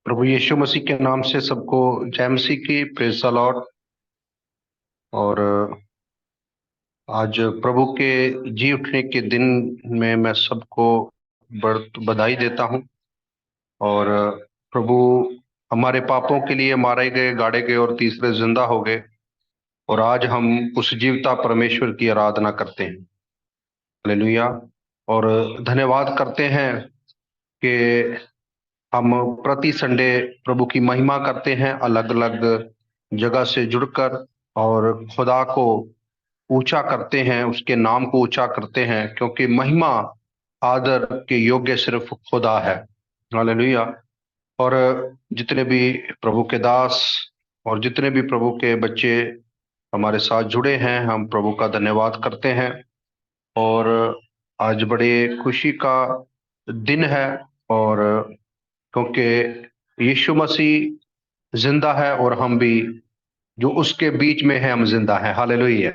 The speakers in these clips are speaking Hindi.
प्रभु यीशु मसीह के नाम से सबको जय मसीह की। Praise the Lord. और आज प्रभु के जी उठने के दिन में मैं सबको बधाई देता हूं। और प्रभु हमारे पापों के लिए मारे गए, गाड़े गए और तीसरे जिंदा हो गए। और आज हम उस जीवता परमेश्वर की आराधना करते हैं। हालेलुया। और धन्यवाद करते हैं कि हम प्रति संडे प्रभु की महिमा करते हैं, अलग अलग जगह से जुड़कर। और खुदा को ऊंचा करते हैं, उसके नाम को ऊंचा करते हैं, क्योंकि महिमा आदर के योग्य सिर्फ खुदा है। हालेलुया। और जितने भी प्रभु के दास और जितने भी प्रभु के बच्चे हमारे साथ जुड़े हैं, हम प्रभु का धन्यवाद करते हैं। और आज बड़े खुशी का दिन है। और क्योंकि यीशु मसीह जिंदा है और हम भी जो उसके बीच में है, हम जिंदा हैं। हालेलुया।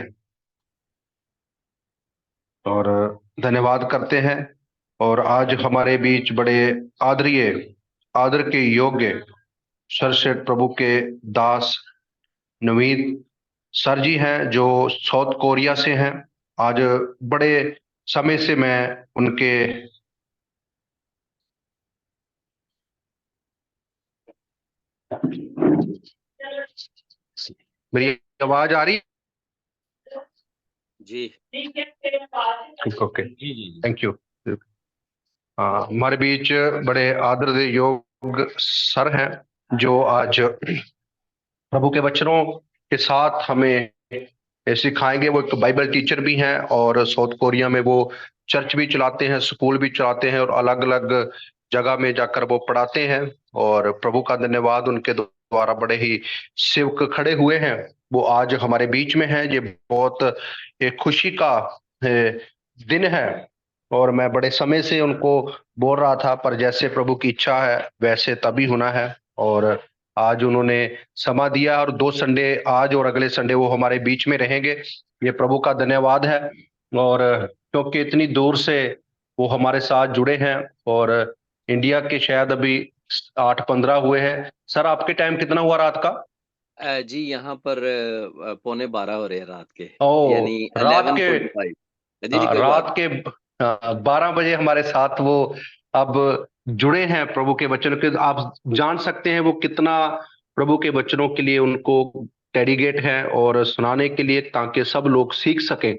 और धन्यवाद करते हैं। और आज हमारे बीच बड़े आदरणीय, आदर के योग्य सरसेठ प्रभु के दास नवीन सर जी हैं, जो साउथ कोरिया से हैं। आज बड़े समय से मैं उनके, मेरी आवाज आ रही जी? है? ओके, जी जी जी। Thank you. हमारे बीच बड़े आदर योग्य सर हैं, जो आज प्रभु के वचनों के साथ हमें सिखाएंगे। वो एक बाइबल टीचर भी हैं और साउथ कोरिया में वो चर्च भी चलाते हैं, स्कूल भी चलाते हैं और अलग अलग जगह में जाकर वो पढ़ाते हैं। और प्रभु का धन्यवाद, उनके द्वारा बड़े ही सेवक खड़े हुए हैं। वो आज हमारे बीच में हैं। ये बहुत एक खुशी का दिन है। और मैं बड़े समय से उनको बोल रहा था, पर जैसे प्रभु की इच्छा है वैसे तभी होना है। और आज उन्होंने समा दिया और 2 संडे, आज और अगले संडे, वो हमारे बीच में रहेंगे। ये प्रभु का धन्यवाद है। और क्योंकि इतनी दूर से वो हमारे साथ जुड़े हैं। और इंडिया के शायद अभी 8:15 हुए हैं। सर, आपके टाइम कितना हुआ रात का? जी, यहाँ पर 11:45 हो रहे हैं रात के, ओ, यानी रात के 11:45। जी जी, कोई बात रात के 12 बजे हमारे साथ वो अब जुड़े हैं प्रभु के वचनों के। आप जान सकते हैं वो कितना प्रभु के वचनों के लिए उनको डेडिकेट है और सुनाने के लिए, ताकि सब लोग सीख सकें।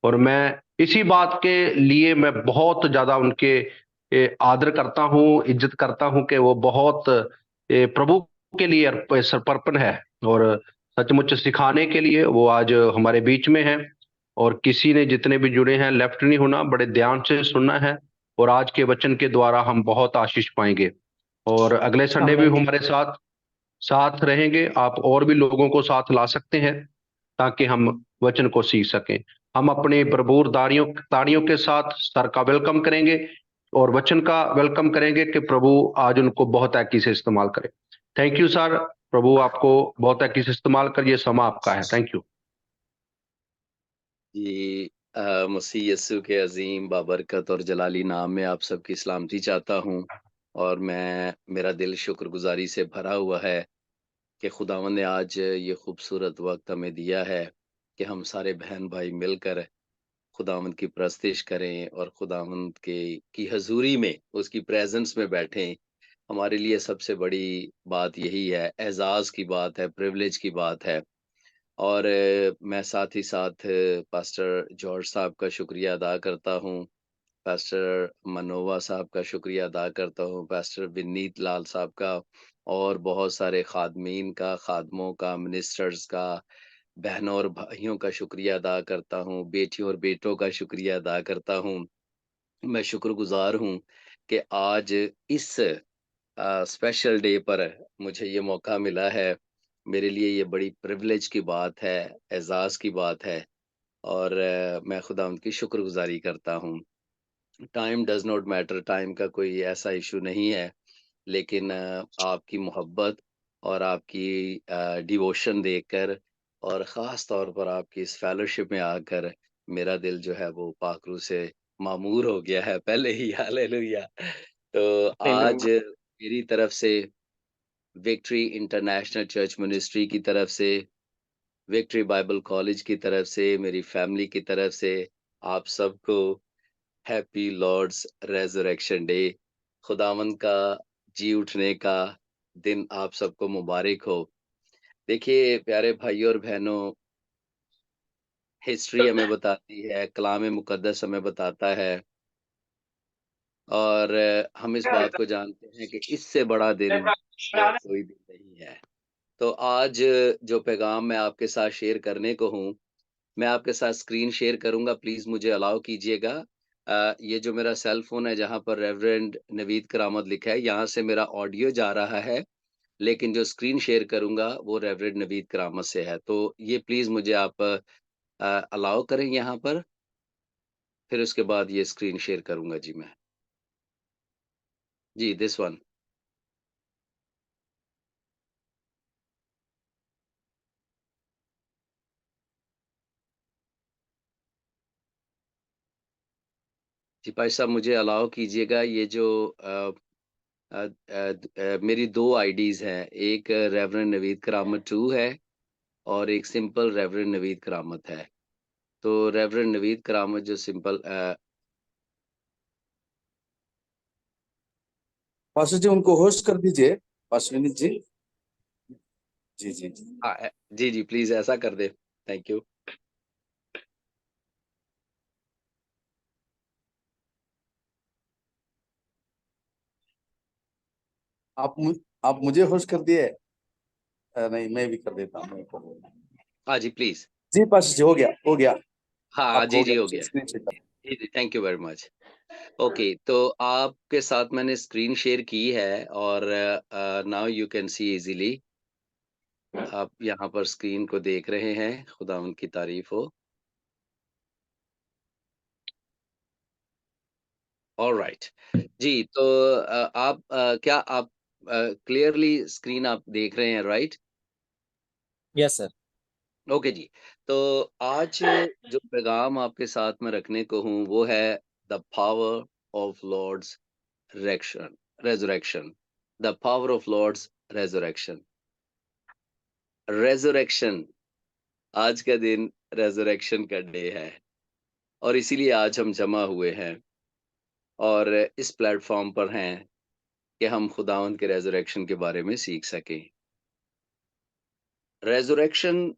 और मैं इसी बात के लिए मैं बहुत ज्यादा उनके आदर करता हूँ, इज्जत करता हूँ कि वो बहुत प्रभु के लिए समर्पण है। और सचमुच सिखाने के लिए वो आज हमारे बीच में है। और किसी ने, जितने भी जुड़े हैं, लेफ्ट नहीं होना, बड़े ध्यान से सुनना है। और आज के वचन के द्वारा हम बहुत आशीष पाएंगे। और अगले संडे भी आमीन। हमारे साथ साथ रहेंगे। आप और भी लोगों को साथ ला सकते हैं, ताकि हम वचन को सीख सकें। हम अपने भरपूर ताड़ियों के साथ सर का वेलकम करेंगे और वचन का वेलकम करेंगे कि प्रभु आज उनको बहुत तैकी से इस्तेमाल करे। Thank you sir. प्रभु आपको बहुत तैकी से इस्तेमाल कर, ये समा आपका है। Thank you. जी। मसीह यस्सु के अजीम बाबरकत और जलाली नाम में आप सबकी सलामती चाहता हूँ। और मेरा दिल शुक्रगुजारी से भरा हुआ है कि खुदावंद ने आज ये खूबसूरत वक्त हमें दिया है कि हम सारे बहन भाई मिलकर खुदावंद की प्रस्तिश करें और खुदावंद के की हजूरी में, उसकी प्रेजेंस में बैठें। हमारे लिए सबसे बड़ी बात यही है, एजाज की बात है, प्रिविलेज की बात है। और मैं साथ ही साथ पास्टर जॉर्ज साहब का शुक्रिया अदा करता हूँ, पास्टर मनोवा साहब का शुक्रिया अदा करता हूँ, पास्टर विनीत लाल साहब का, और बहुत सारे खादमीन का, खादमों का, मिनिस्टर्स का, बहनों और भाइयों का शुक्रिया अदा करता हूँ, बेटियों और बेटों का शुक्रिया अदा करता हूँ। मैं शुक्रगुजार हूँ कि आज इस स्पेशल डे पर मुझे ये मौका मिला है। मेरे लिए ये बड़ी प्रिविलेज की बात है, एज़ाज़ की बात है। और मैं खुदावंद की शुक्रगुज़ारी करता हूँ। Time does not matter, time का कोई ऐसा इश्यू नहीं है, लेकिन आपकी मोहब्बत और आपकी डिवोशन देखकर और ख़ास तौर पर आपकी इस फेलोशिप में आकर मेरा दिल जो है वो पाक रूह से मामूर हो गया है पहले ही। हालेलुया! तो आमीन। आज मेरी तरफ से विक्ट्री इंटरनेशनल चर्च मिनिस्ट्री की तरफ से, विक्ट्री बाइबल कॉलेज की तरफ से, मेरी फैमिली की तरफ से आप सबको हैप्पी लॉर्ड्स रेज़रेक्शन डे, खुदावंद का जी उठने का दिन आप सबको मुबारक हो। देखिए प्यारे भाइयों और बहनों, हिस्ट्री हमें बताती है, कलाम मुक़द्दस हमें बताता है और हम इस बात को जानते हैं कि इससे बड़ा दिन और कोई दिन नहीं है। तो आज जो पैगाम मैं आपके साथ शेयर करने को हूँ, मैं आपके साथ स्क्रीन शेयर करूँगा, प्लीज़ मुझे अलाउ कीजिएगा। ये जो मेरा सेल फ़ोन है जहाँ पर रेवरेंड नवीद करामत लिखा है, यहाँ से मेरा ऑडियो जा रहा है, लेकिन जो स्क्रीन शेयर करूँगा वो रेवरेंड नवीद करामत से है। तो ये प्लीज़ मुझे आप अलाउ करें यहाँ पर, फिर उसके बाद ये स्क्रीन शेयर करूँगा जी मैं। जी, दिस वन। जी, भाई साहब मुझे अलाउ कीजिएगा ये जो मेरी 2 आईडीज़ हैं, एक रेवरेंड नवीद करामत 2 है और एक सिंपल रेवरेंड नवीद करामत है। तो रेवरेंड नवीद करामत जो सिंपल पास्टर जी उनको होस्ट कर दीजिए, पास्टर विनीत जी। जी जी जी। जी, जी, प्लीज़ ऐसा कर दें। Thank you. आप मुझे होस्ट कर दिए। नहीं, मैं भी कर देता हूँ। हाँ जी, प्लीज़। जी पास्टर जी, हो गया हो गया। हाँ, हाँ, आपको जी, हो जी, गया, हो मुझे गया। स्क्रीन शेयर कर। जी, जी, thank you very much. Okay, तो आपके साथ मैंने स्क्रीन शेयर की है और now you can see easily. आप यहाँ पर स्क्रीन को देख रहे हैं, खुदावंद की तारीफ़ हो। ऑलराइट। जी, तो आप क्या आप क्लियरली स्क्रीन आप देख रहे हैं, राइट? Yes sir. ओके जी। तो आज जो पैगाम आपके साथ में रखने को हूँ, वो है द पावर ऑफ लॉर्ड्स रेक्शन resurrection. The power of Lord's resurrection. Resurrection, आज का दिन रेज़रेक्शन का डे है और इसीलिए आज हम जमा हुए हैं और इस प्लेटफ़ॉर्म पर हैं कि हम खुदावंद के रेज़रेक्शन के बारे में सीख सकें। रेज़रेक्शन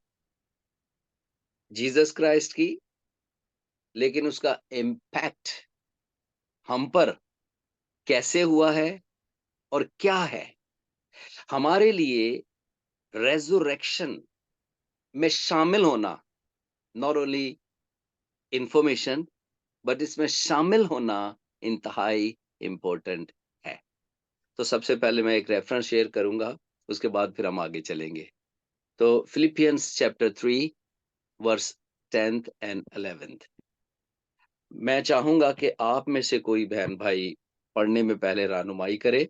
जीसस क्राइस्ट की, लेकिन उसका इम्पैक्ट हम पर कैसे हुआ है और क्या है? हमारे लिए रेज़रेक्शन में शामिल होना नॉट ओनली इन्फॉर्मेशन बट इसमें शामिल होना इंतहाई इम्पोर्टेंट है। तो सबसे पहले मैं एक रेफरेंस शेयर करूँगा, उसके बाद फिर हम आगे चलेंगे। तो Philippians chapter 3 verse 10th and 11th। मैं चाहूँगा कि आप में से कोई बहन-भाई पढ़ने में पहले रहनुमाई करे,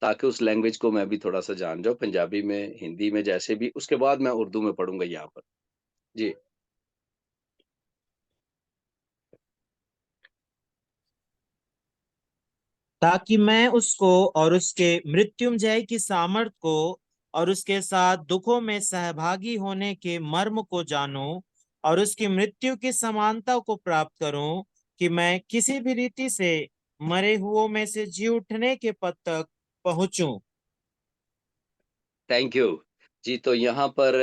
ताकि उस लैंग्वेज को मैं भी थोड़ा-सा जान जाऊँ, पंजाबी में, हिंदी में जैसे भी, उसके बाद मैं उर्दू में पढ़ूँगा यहाँ पर। जी। ताकि मैं उसको और उसके मृत्युंजय की सामर्थ को और उसके साथ दुखों में सहभागी होने के मर्म को जानूं और उसकी मृत्यु की समानता को प्राप्त करूं, कि मैं किसी भी रीति से मरे हुओं में से जी उठने के पद तक पहुंचूं। Thank you. जी, तो यहाँ पर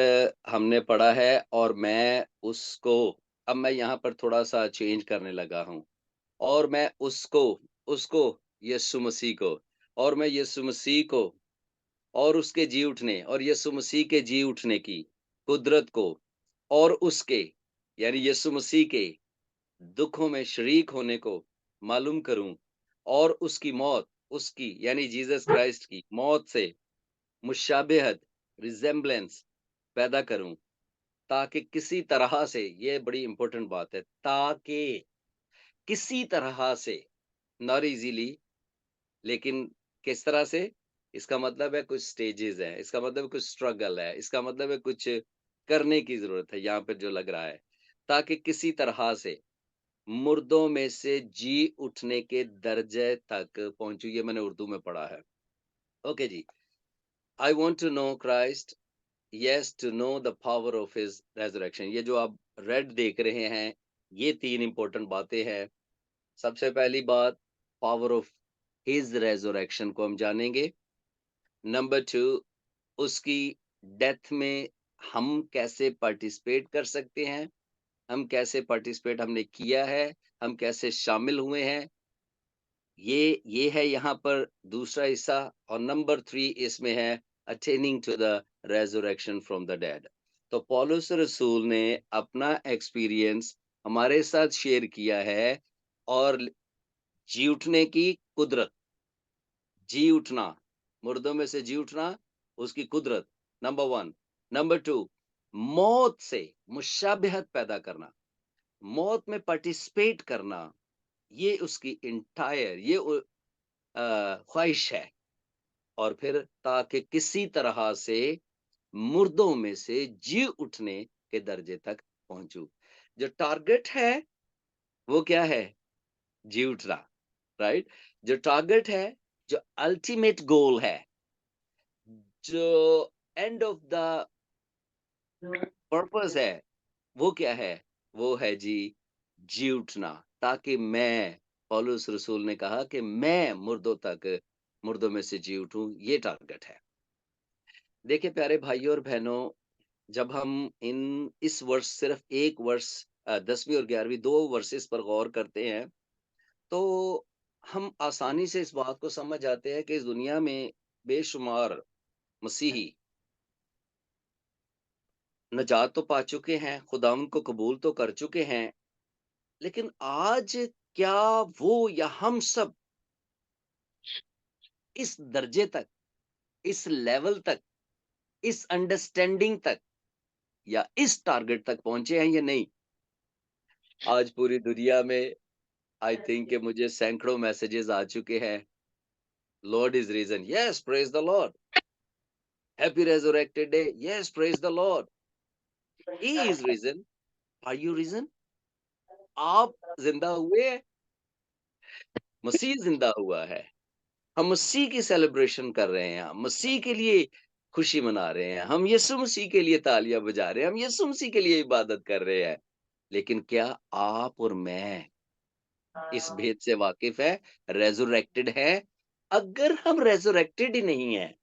हमने पढ़ा है और मैं उसको, अब मैं यहाँ पर थोड़ा-सा चेंज करने लगा हूँ और मैं उसको यीशु मसीह को और मैं यीशु मसीह को और उसके जी उठने और यीशु मसीह के जी उठने की कुदरत को और उसके यानी यीशु मसीह के दुखों में शरीक होने को मालूम करूँ और उसकी मौत, उसकी यानी जीसस क्राइस्ट की मौत से मुशाबिहत, रिज़ेम्बलेंस पैदा करूँ, ताकि किसी तरह से, ये बड़ी इम्पोर्टेंट बात है, ताकि किसी तरह से, नॉट ईज़िली, लेकिन किस तरह से? इसका मतलब है कुछ स्टेजेज़ हैं, इसका मतलब है कुछ स्ट्रगल है, इसका मतलब है कुछ करने की ज़रूरत है, यहाँ पे जो लग रहा है। ताकि किसी तरह से मुर्दों में से जी उठने के दर्जे तक पहुँचूँ, ये मैंने उर्दू में पढ़ा है। ओके जी। I want to know Christ. Yes, to know the power of his resurrection. ये जो आप रेड देख रहे हैं, ये 3 इंपॉर्टेंट बातें हैं। सबसे पहली बात, पावर ऑफ हिज रेजरेक्शन को हम जानेंगे। नंबर 2, उसकी डेथ में हम कैसे पार्टिसिपेट कर सकते हैं, हम कैसे पार्टिसिपेट हमने किया है, हम कैसे शामिल हुए हैं, ये है यहाँ पर दूसरा हिस्सा। और नंबर 3 इसमें है attaining to the resurrection from the dead. तो पौलुस रसूल ने अपना एक्सपीरियंस हमारे साथ शेयर किया है, और जी उठने की कुदरत, जी उठना, मुर्दों में से जी उठना, उसकी कुदरत, नंबर 1। नंबर 2, मौत से मुशाबिहत पैदा करना, मौत में पार्टिसिपेट करना, ये उसकी इंटायर ये ख्वाहिश है। और फिर ताकि किसी तरह से मुर्दों में से जी उठने के दर्जे तक पहुंचू। जो टारगेट है वो क्या है? जी उठना, राइट? जो टारगेट है, जो अल्टीमेट गोल है, जो एंड ऑफ द पर्पस है, वो क्या है? वो है जी उठना, ताकि मैं, पौलुस रसूल ने कहा कि मैं मुर्दों में से जी उठूं, ये टारगेट है। देखिए प्यारे भाइयों और बहनों, जब हम इस वर्ष सिर्फ एक वर्ष 10वीं और 11वीं 2 वर्सेस पर गौर करते हैं, तो हम आसानी से इस बात को समझ जाते हैं कि इस दुनिया में बेशुमार मसीही नजात तो पा चुके हैं, खुदावंद को कबूल तो कर चुके हैं, लेकिन आज क्या वो या हम सब इस दर्जे तक, इस लेवल तक, इस अंडरस्टैंडिंग तक या इस टारगेट तक पहुंचे हैं या नहीं? आज पूरी दुनिया में आई थिंक कि मुझे सैकड़ों मैसेजेस आ चुके हैं, Lord is risen, yes praise the Lord, happy resurrected day, yes praise the Lord, he is risen, are you risen? आप जिंदा हुए हैं, मसीह जिंदा हुआ है, हम मसीह की सेलिब्रेशन कर रहे हैं, हम मसीह के लिए खुशी मना रहे हैं, हम यीशु मसीह के लिए तालियां बजा रहे हैं, हम यीशु मसीह के लिए इबादत कर रहे हैं। लेकिन क्या आप और मैं इस भेद से वाकिफ है, रेजरेक्टेड है? अगर हम रेजरेक्टेड ही नहीं है,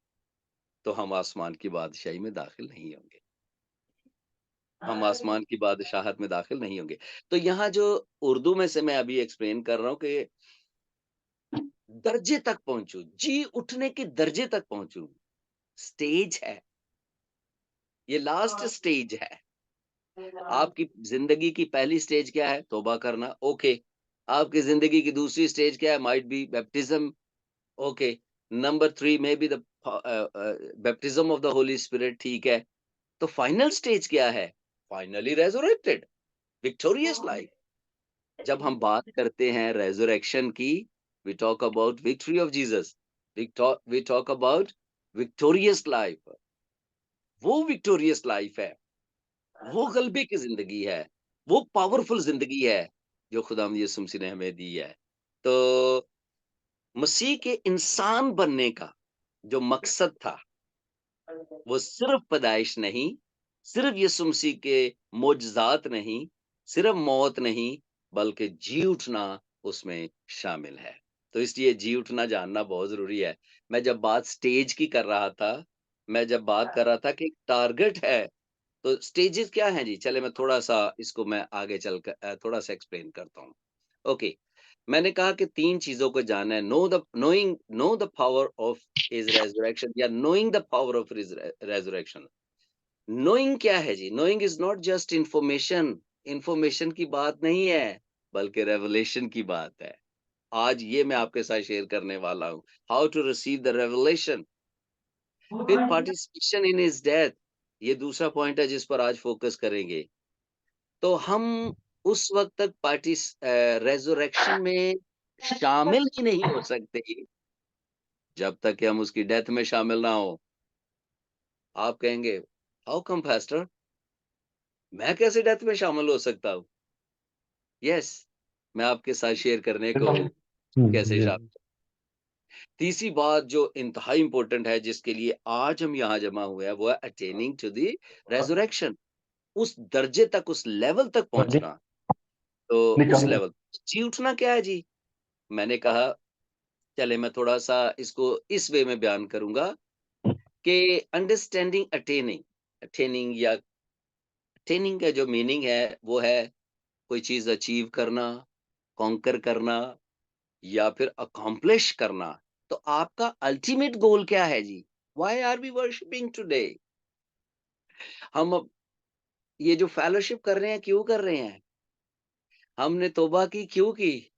तो हम आसमान की बादशाही में दाखिल नहीं होंगे, हम आसमान की बादशाहत में दाखिल नहीं होंगे। तो यहाँ जो उर्दू में से मैं अभी एक्सप्लेन कर रहा हूँ कि दर्जे तक पहुंचू, जी उठने के दर्जे तक पहुंचू, स्टेज है, ये लास्ट स्टेज है। आपकी जिंदगी की पहली स्टेज क्या है? तौबा करना, ओके। आपकी जिंदगी की दूसरी स्टेज क्या है? Might be baptism, okay. Number 3 में be the baptism of the holy spirit, ठीक है। तो फाइनल स्टेज क्या है? Finally resurrected, victorious life. जब हम बात करते हैं रेजरेक्शन की, we talk about victory of Jesus, we talk about victorious life. वो विक्टोरियस लाइफ है, वो गलबे की जिंदगी है, वो पावरफुल जिंदगी है जो खुदावंद यीशु मसीह ने हमें दी है। तो मसीह के इंसान बनने का जो मकसद था, वो सिर्फ पैदाइश नहीं, सिर्फ यीशु मसीह के मोजज़ात नहीं, सिर्फ मौत नहीं, बल्कि जी उठना उसमें शामिल है। तो इसलिए जी उठना जानना बहुत ज़रूरी है। मैं जब बात स्टेज की कर रहा था, मैं जब बात कर रहा था कि एक टारगेट है, तो स्टेजेस क्या हैं जी? चले मैं थोड़ा-सा इसको मैं आगे चलकर थोड़ा-सा एक्सप्लेन करता हूँ। ओके, मैंने कहा कि 3 चीज़ों को जानना है, know the power of his resurrection या knowing the power of his resurrection. Knowing क्या है जी? Knowing is not just information, information की बात नहीं है, बल्कि रेवलेशन की बात है। आज ये मैं आपके साथ शेयर करने वाला हूँ, how to receive the revelation. फिर पार्टिसिपेशन इन हिज डेथ, ये दूसरा पॉइंट है जिस पर आज फोकस करेंगे। तो हम उस वक़्त तक रेज़रेक्शन में शामिल ही नहीं हो सकते, जब तक कि हम उसकी डेथ में शामिल ना हों। आप कहेंगे, हाउ कम पास्टर? मैं कैसे डेथ में शामिल हो सकता हूँ? यस, मैं आपके साथ शेयर करने को हूँ, कैसे शामिल। तीसरी बात जो इंतहाई इंपॉर्टेंट है, जिसके लिए आज हम यहाँ जमा हुए हैं, वो है अटेनिंग टू द रेज़रेक्शन। उस दर्जे तक, उस लेवल तक पहुँचना। तो उस लेवल जी उठना क्या है जी? मैंने कहा चले मैं थोड़ा-सा इसको इस वे में बयान करूँगा कि अंडरस्टैंडिंग अटेनिंग, अटेनिंग का जो मीनिंग है, वो है कोई चीज़ अचीव करना, कॉन्कर करना या फिर अकॉम्प्लिश करना। तो आपका अल्टीमेट गोल क्या है जी? Why are we worshipping today? हम अब ये जो फेलोशिप कर रहे हैं, क्यों कर रहे हैं? हमने तौबा की, क्यों की?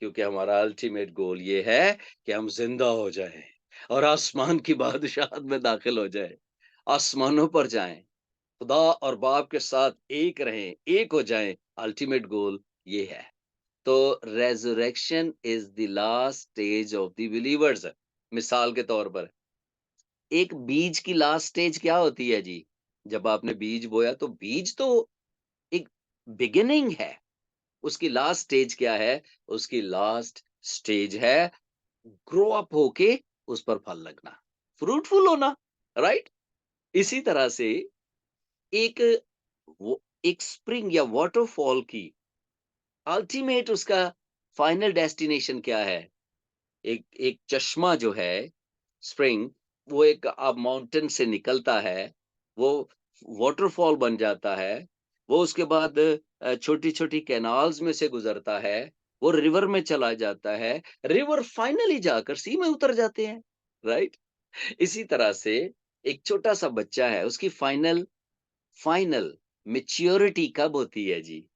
क्योंकि हमारा अल्टीमेट गोल ये है कि हम ज़िंदा हो जाएँ और आसमान की बादशाहत में दाखिल हो जाएँ, आसमानों पर जाएँ, खुदा और बाप के साथ एक रहें, एक हो जाएँ, अल्टीमेट गोल ये है। तो resurrection is the last stage of the believers. मिसाल के तौर पर, एक बीज की लास्ट स्टेज क्या होती है जी? जब आपने बीज बोया तो बीज तो एक बिगिनिंग है, उसकी लास्ट स्टेज क्या है? उसकी लास्ट स्टेज है ग्रो अप होके उस पर फल लगना, फ्रूटफुल होना, राइट? इसी तरह से एक वो एक स्प्रिंग या वाटरफॉल की अल्टीमेट उसका फाइनल डेस्टिनेशन क्या है? एक एक चश्मा जो है, स्प्रिंग, वो एक अब माउंटेन से निकलता है, वो वाटरफॉल बन जाता है, वो उसके बाद छोटी-छोटी कैनाल्स में से गुजरता है, वो रिवर में चला जाता है, रिवर फाइनली जाकर सी में उतर जाते हैं, राइट? इसी तरह से एक छोटा-सा बच्चा है, उसकी फाइनल फाइनल मैच्योरिटी कब होती है जी?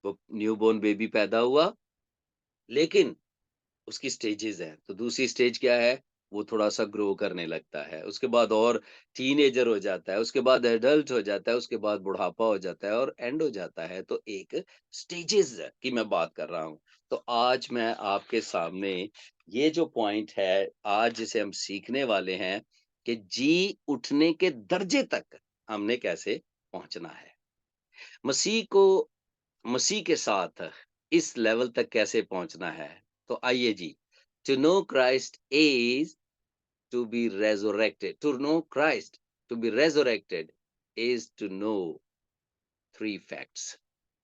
वो न्यूबॉर्न बेबी पैदा हुआ, लेकिन उसकी स्टेजेस हैं। तो दूसरी स्टेज क्या है? वो थोड़ा-सा ग्रो करने लगता है। उसके बाद और टीनेजर हो जाता है, उसके बाद एडल्ट हो जाता है, उसके बाद बुढ़ापा हो जाता है और एंड हो जाता है। तो एक स्टेजेस की मैं बात कर रहा हूँ। तो आज मैं आपके सामने ये जो पॉइंट है, आज जिसे हम सीखने वाले हैं कि जी उठने के दर्जे तक हमने कैसे पहुँचना है। मसीह को मसीह के साथ इस लेवल तक कैसे पहुंचना है? तो आइए जी, to know Christ is to be resurrected, to know Christ to be resurrected is to know three facts.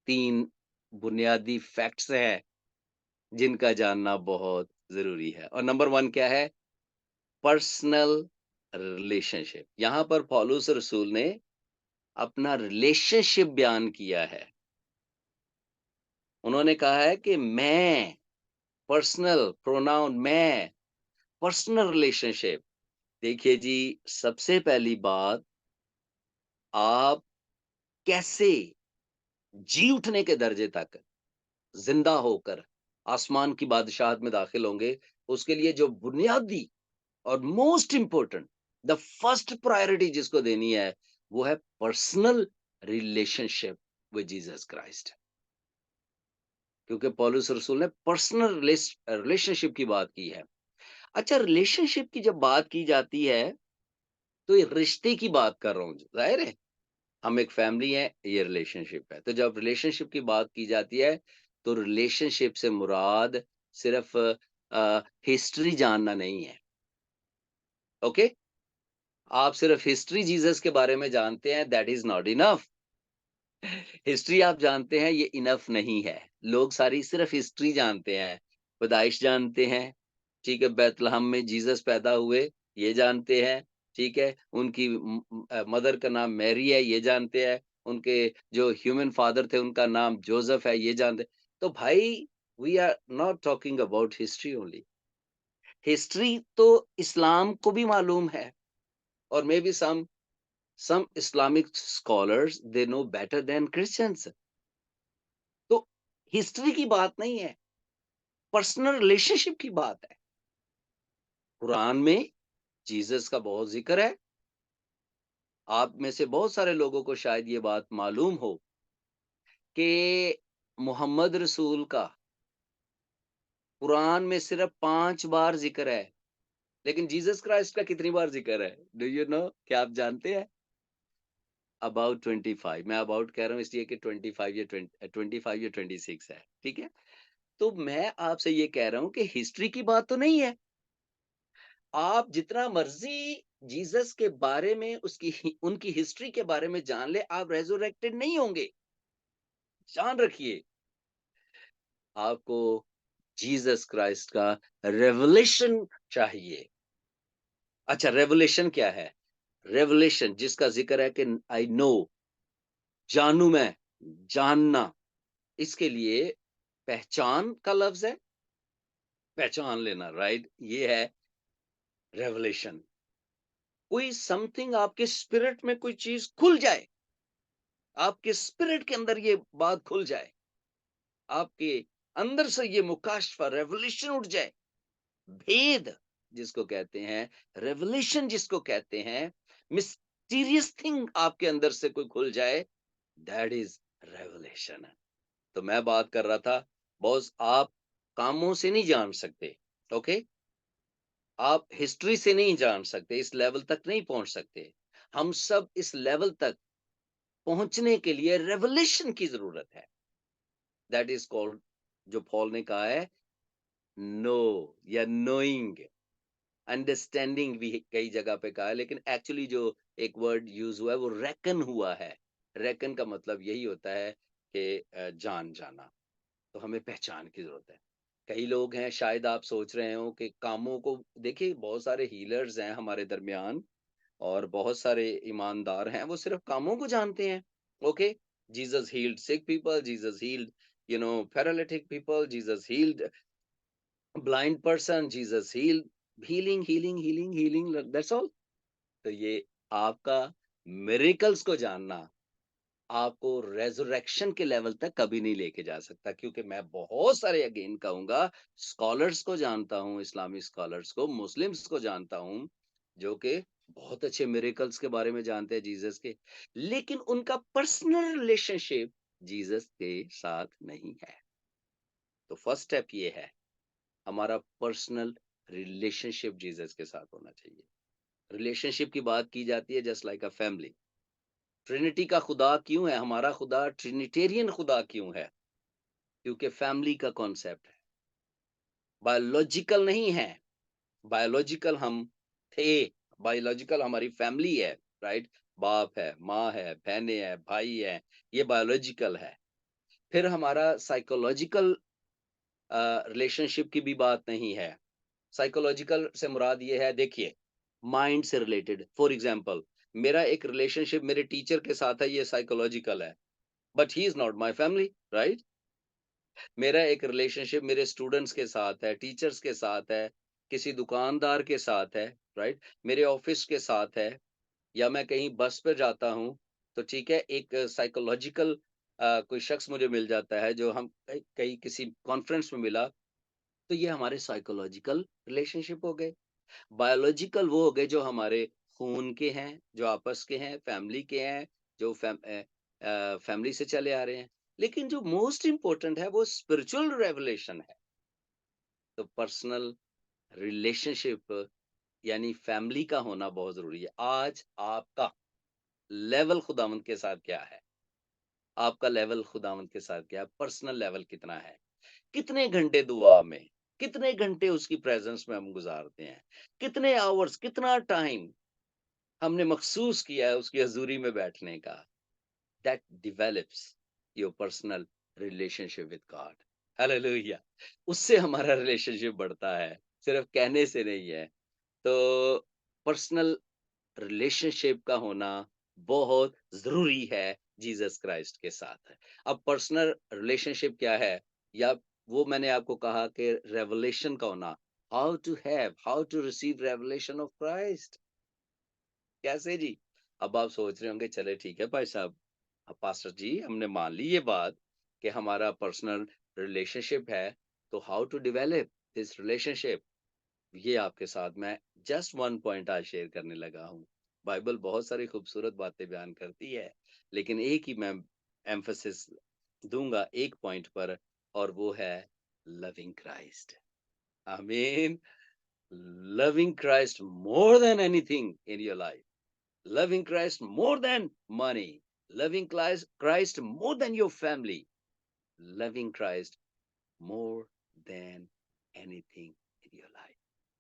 तीन बुनियादी फैक्ट्स हैं जिनका जानना बहुत जरूरी है। और नंबर वन क्या है? Personal relationship. यहां पर पौलुस रसूल ने अपना रिलेशनशिप बयान किया है। उन्होंने कहा है कि मैं, पर्सनल प्रोनाउन मैं, पर्सनल रिलेशनशिप। देखिए जी, सबसे पहली बात, आप कैसे जी उठने के दर्जे तक जिंदा होकर आसमान की बादशाहत में दाखिल होंगे, उसके लिए जो बुनियादी और most important, the first priority जिसको देनी है, वो है personal relationship with Jesus Christ. क्योंकि पौलुस रसूल ने पर्सनल रिलेशनशिप की बात की है। अच्छा, रिलेशनशिप की जब बात की जाती है, तो ये रिश्ते की बात कर रहा हूँ, जाहिर है हम एक फैमिली है, ये रिलेशनशिप है। तो जब रिलेशनशिप की बात की जाती है, तो रिलेशनशिप से मुराद सिर्फ हिस्ट्री जानना नहीं है। ओके, आप सिर्फ हिस्ट्री जीसस के बारे में जानते हैं, that is not enough. History आप जानते हैं, ये इनफ नहीं है। लोग सारी सिर्फ हिस्ट्री जानते हैं, पैदाइश जानते हैं, ठीक है, बैतलहम में जीसस पैदा हुए, ये जानते हैं, ठीक है, उनकी मदर का नाम मैरी है, ये जानते हैं, उनके जो ह्यूमन फादर थे उनका नाम जोसेफ है, ये जानते। तो भाई, we are not talking about history only. History तो इस्लाम को भी मालूम है, और may be some Islamic scholars they know better than Christians। तो हिस्ट्री की बात नहीं है, पर्सनल रिलेशनशिप की बात है। कुरान में जीसस का बहुत जिक्र है। आप में से बहुत सारे लोगों को शायद ये बात मालूम हो कि मोहम्मद रसूल का कुरान में सिर्फ 5 बार जिक्र है, लेकिन जीसस क्राइस्ट का कितनी बार जिक्र है? Do you know? क्या आप जानते हैं? अबाउट 25। मैं अबाउट कह रहा हूँ इसलिए कि 25 या 26 है, ठीक है। तो मैं आपसे ये कह रहा हूं कि हिस्ट्री की बात तो नहीं है। आप जितना मर्जी जीसस के बारे में उनकी हिस्ट्री के बारे में जान ले, आप रेजरेक्टेड नहीं होंगे। जान रखिए, आपको जीसस क्राइस्ट का रेवलेशन चाहिए। अच्छा, रेवलेशन क्या है? रेवलेशन जिसका जिक्र है कि आई नो, जानू मैं, जानना, इसके लिए पहचान का लफ्ज है, पहचान लेना, राइट? ये है रेवलेशन। कोई समथिंग आपके स्पिरिट में कोई चीज खुल जाए, आपके स्पिरिट के अंदर ये बात खुल जाए, आपके अंदर से ये मुकाशफा रेवलेशन उठ जाए, भेद जिसको कहते हैं, रेवलेशन जिसको कहते हैं, मिस्टीरियस थिंग आपके अंदर से कोई खुल जाए, दैट इज रेवलेशन। तो मैं बात कर रहा था, बॉस, आप कामों से नहीं जान सकते, ओके? आप हिस्ट्री से नहीं जान सकते, इस लेवल तक नहीं पहुंच सकते। हम सब इस लेवल तक पहुंचने के लिए रेवलेशन की जरूरत है। दैट इज कॉल्ड, जो पॉल ने कहा है, नो या नोइंग, अंडरस्टैंडिंग भी कई जगह पे कहा है, लेकिन एक्चुअली जो एक वर्ड यूज हुआ है वो रेकन हुआ है। रेकन का मतलब यही होता है कि जान जाना। तो हमें पहचान की जरूरत है। कई लोग हैं, शायद आप सोच रहे हो कि कामों को देखिए, बहुत सारे हीलर्स हैं हमारे दरमियान और बहुत सारे ईमानदार हैं, वो सिर्फ कामों को जानते हैं। Okay, Jesus healed sick people, Jesus healed paralytic people, Jesus healed blind person, Jesus healed, healing healing healing healing, that's all. तो ये आपका मिरेकल्स को जानना आपको रेजरेक्शन के लेवल तक कभी नहीं लेके जा सकता, क्योंकि मैं बहुत सारे अगेन कहूंगा स्कॉलर्स को जानता हूं, इस्लामी स्कॉलर्स को, मुस्लिम्स को जानता हूं, जो कि बहुत अच्छे मिरेकल्स के बारे में जानते हैं जीसस के, लेकिन उनका पर्सनल रिलेशनशिप जीसस के साथ नहीं है। तो फर्स्ट स्टेप ये है, हमारा पर्सनल रिलेशनशिप जीसस के साथ होना चाहिए। रिलेशनशिप की बात की जाती है just like a family. Trinity का खुदा क्यों है? हमारा खुदा ट्रिनिटेरियन खुदा क्यों है? क्योंकि फैमिली का कॉन्सेप्ट है, बायोलॉजिकल नहीं है। बायोलॉजिकल हम थे, बायोलॉजिकल हमारी फैमिली है, राइट? बाप है, माँ है, बहनें हैं, भाई है, ये बायोलॉजिकल है। फिर हमारा साइकोलॉजिकल रिलेशनशिप की भी बात नहीं है। साइकोलॉजिकल से मुराद ये है, देखिए, माइंड से रिलेटेड। फॉर एग्जांपल, मेरा एक रिलेशनशिप मेरे टीचर के साथ है, ये साइकोलॉजिकल है, but he is not my family, right? मेरा एक रिलेशनशिप मेरे स्टूडेंट्स के साथ है, टीचर्स के साथ है, किसी दुकानदार के साथ है, राइट? मेरे ऑफिस के साथ है, या मैं कहीं बस पे जाता हूँ, तो ठीक है, एक साइकोलॉजिकल कोई शख्स मुझे मिल जाता है, जो हम कहीं कहीं किसी कॉन्फ्रेंस में मिला, तो ये हमारे साइकोलॉजिकल रिलेशनशिप हो गए। बायोलॉजिकल वो हो गए जो हमारे खून के हैं, जो आपस के हैं, फैमिली के हैं, जो फैमिली से चले आ रहे हैं। लेकिन जो मोस्ट इंपॉर्टेंट है वो स्पिरिचुअल रेवलेशन है। तो पर्सनल रिलेशनशिप यानी फैमिली का होना बहुत जरूरी है। आज आपका लेवल खुदावंद के साथ क्या है? आपका लेवल खुदावंद के साथ क्या है? पर्सनल लेवल कितना है? कितने घंटे दुआ में, कितने घंटे उसकी प्रेजेंस में हम गुजारते हैं, कितने आवर्स, कितना टाइम हमने मखसूस किया है उसकी हजूरी में बैठने का। That develops your personal relationship with God. Hallelujah. उससे हमारा रिलेशनशिप बढ़ता है, सिर्फ कहने से नहीं है। तो पर्सनल रिलेशनशिप का होना बहुत जरूरी है जीसस क्राइस्ट के साथ। अब पर्सनल रिलेशनशिप क्या है, या वो मैंने आपको कहा कि रेवलेशन का होना, how to receive revelation of Christ, कैसे जी? अब आप सोच रहे होंगे, चले ठीक है भाई साहब, पास्टर जी, हमने मान ली ये बात कि हमारा पर्सनल रिलेशनशिप है, तो how to develop this relationship, ये आपके साथ मैं जस्ट वन पॉइंट आज शेयर करने लगा हूँ। बाइबल बहुत सारी खूबसूरत बातें बयान करती है, लेकिन एक ही मैं एम्फेसिस दूंगा एक पॉइंट पर, और वो है लविंग क्राइस्ट। आमीन। Loving Christ more than anything in your life. Loving Christ more than money. Loving Christ more than your family. Loving Christ more than anything in your life.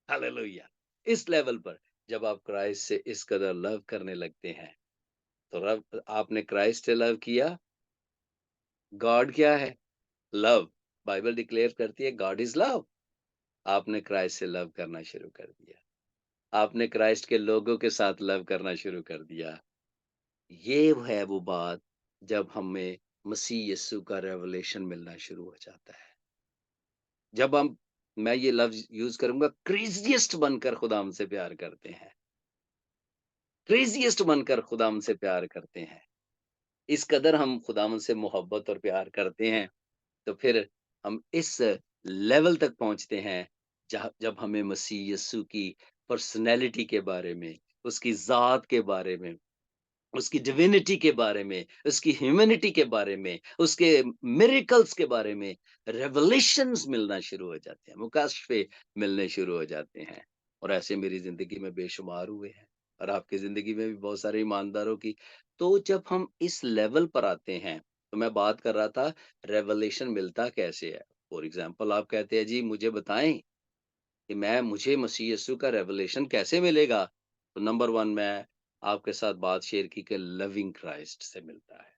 Hallelujah. इस लेवल पर जब आप क्राइस्ट से इस कदर लव करने लगते हैं, तो रब आपने क्राइस्ट से लव किया। गॉड क्या है? लव। बाइबल डिक्लेयर करती है गॉड इज लव। आपने क्राइस्ट से लव करना शुरू कर दिया। आपने क्राइस्ट के लोगों के साथ लव करना शुरू कर दिया। ये है वो बात जब हमें मसीह यीशु का रेवलेशन मिलना शुरू हो जाता है। जब हम, मैं ये लफ्ज यूज करूंगा, क्रेजिएस्ट बनकर खुदाम से प्यार करते हैं। क्रेजिएस्ट बनकर खुदाम से प्यार करते हैं। इस कदर हम खुदाम से मोहब्बत और प्यार करते हैं, तो फिर हम इस लेवल तक पहुंचते हैं जब हमें मसीह यीशु की पर्सनैलिटी के बारे में, उसकी ज़ात के बारे में, उसकी डिविनिटी के बारे में, उसकी ह्यूमैनिटी के बारे में, उसके मिरेकल्स के बारे में रेवलेशंस मिलना शुरू हो जाते हैं, मुकाशफे मिलने शुरू हो जाते हैं। और ऐसे मेरी ज़िंदगी में बेशुमार हुए हैं, और आपकी ज़िंदगी में भी बहुत सारे ईमानदारों की। तो जब हम इस लेवल पर आते हैं, तो मैं बात कर रहा था रेवलेशन मिलता कैसे है? फॉर एग्ज़ाम्पल आप कहते हैं जी मुझे बताएँ कि मुझे मसीह यीशु का रेवलेशन कैसे मिलेगा? तो नंबर 1 मैं आपके साथ बात शेयर की कि लविंग क्राइस्ट से मिलता है।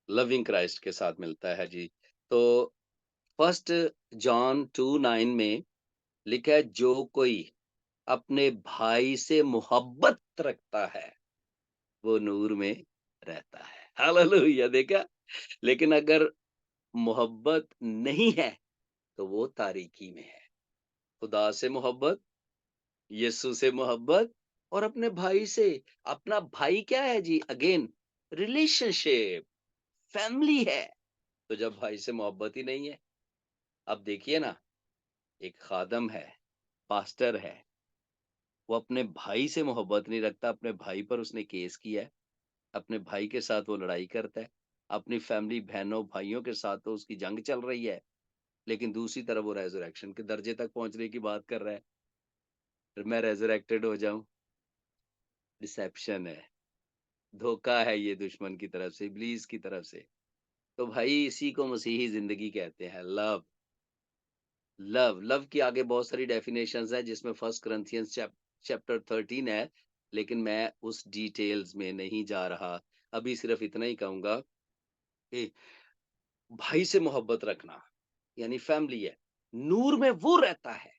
लविंग क्राइस्ट के साथ मिलता है जी। तो फर्स्ट जॉन 2:9 में लिखा है, जो कोई अपने भाई से मोहब्बत रखता है, वो नूर में रहता है। हालेलुया! देखा? लेकिन अगर मोहब्बत नहीं है, तो वो तारीकी में है। खुदा से मोहब्बत, यीशु से मोहब्बत और अपने भाई से। अपना भाई क्या है जी? अगेन रिलेशनशिप, फैमिली है। तो जब भाई से मोहब्बत ही नहीं है, अब देखिए ना, एक खादम है, पास्टर है, वो अपने भाई से मोहब्बत नहीं रखता, अपने भाई पर उसने केस किया है, अपने भाई के साथ वो लड़ाई करता है, अपनी फैमिली बहनों भाइयों के साथ तो उसकी जंग चल रही है, लेकिन दूसरी तरफ वो रेज़रेक्शन के दर्जे तक पहुंचने की बात कर रहा है। फिर मैं रेज़रेक्टेड हो जाऊं, डिसेप्शन है, धोखा है, ये दुश्मन की तरफ से, इब्लीस की तरफ से। तो भाई इसी को मसीही जिंदगी कहते हैं, लव। लव की आगे बहुत सारी डेफिनेशंस है, जिसमें फर्स्ट करंथियंस चैप्टर 13 है, लेकिन मैं उस डिटेल्स में नहीं जा रहा। अभी सिर्फ इतना ही कहूंगा कि भाई से मोहब्बत रखना यानी फैमिली है। नूर में वो रहता है।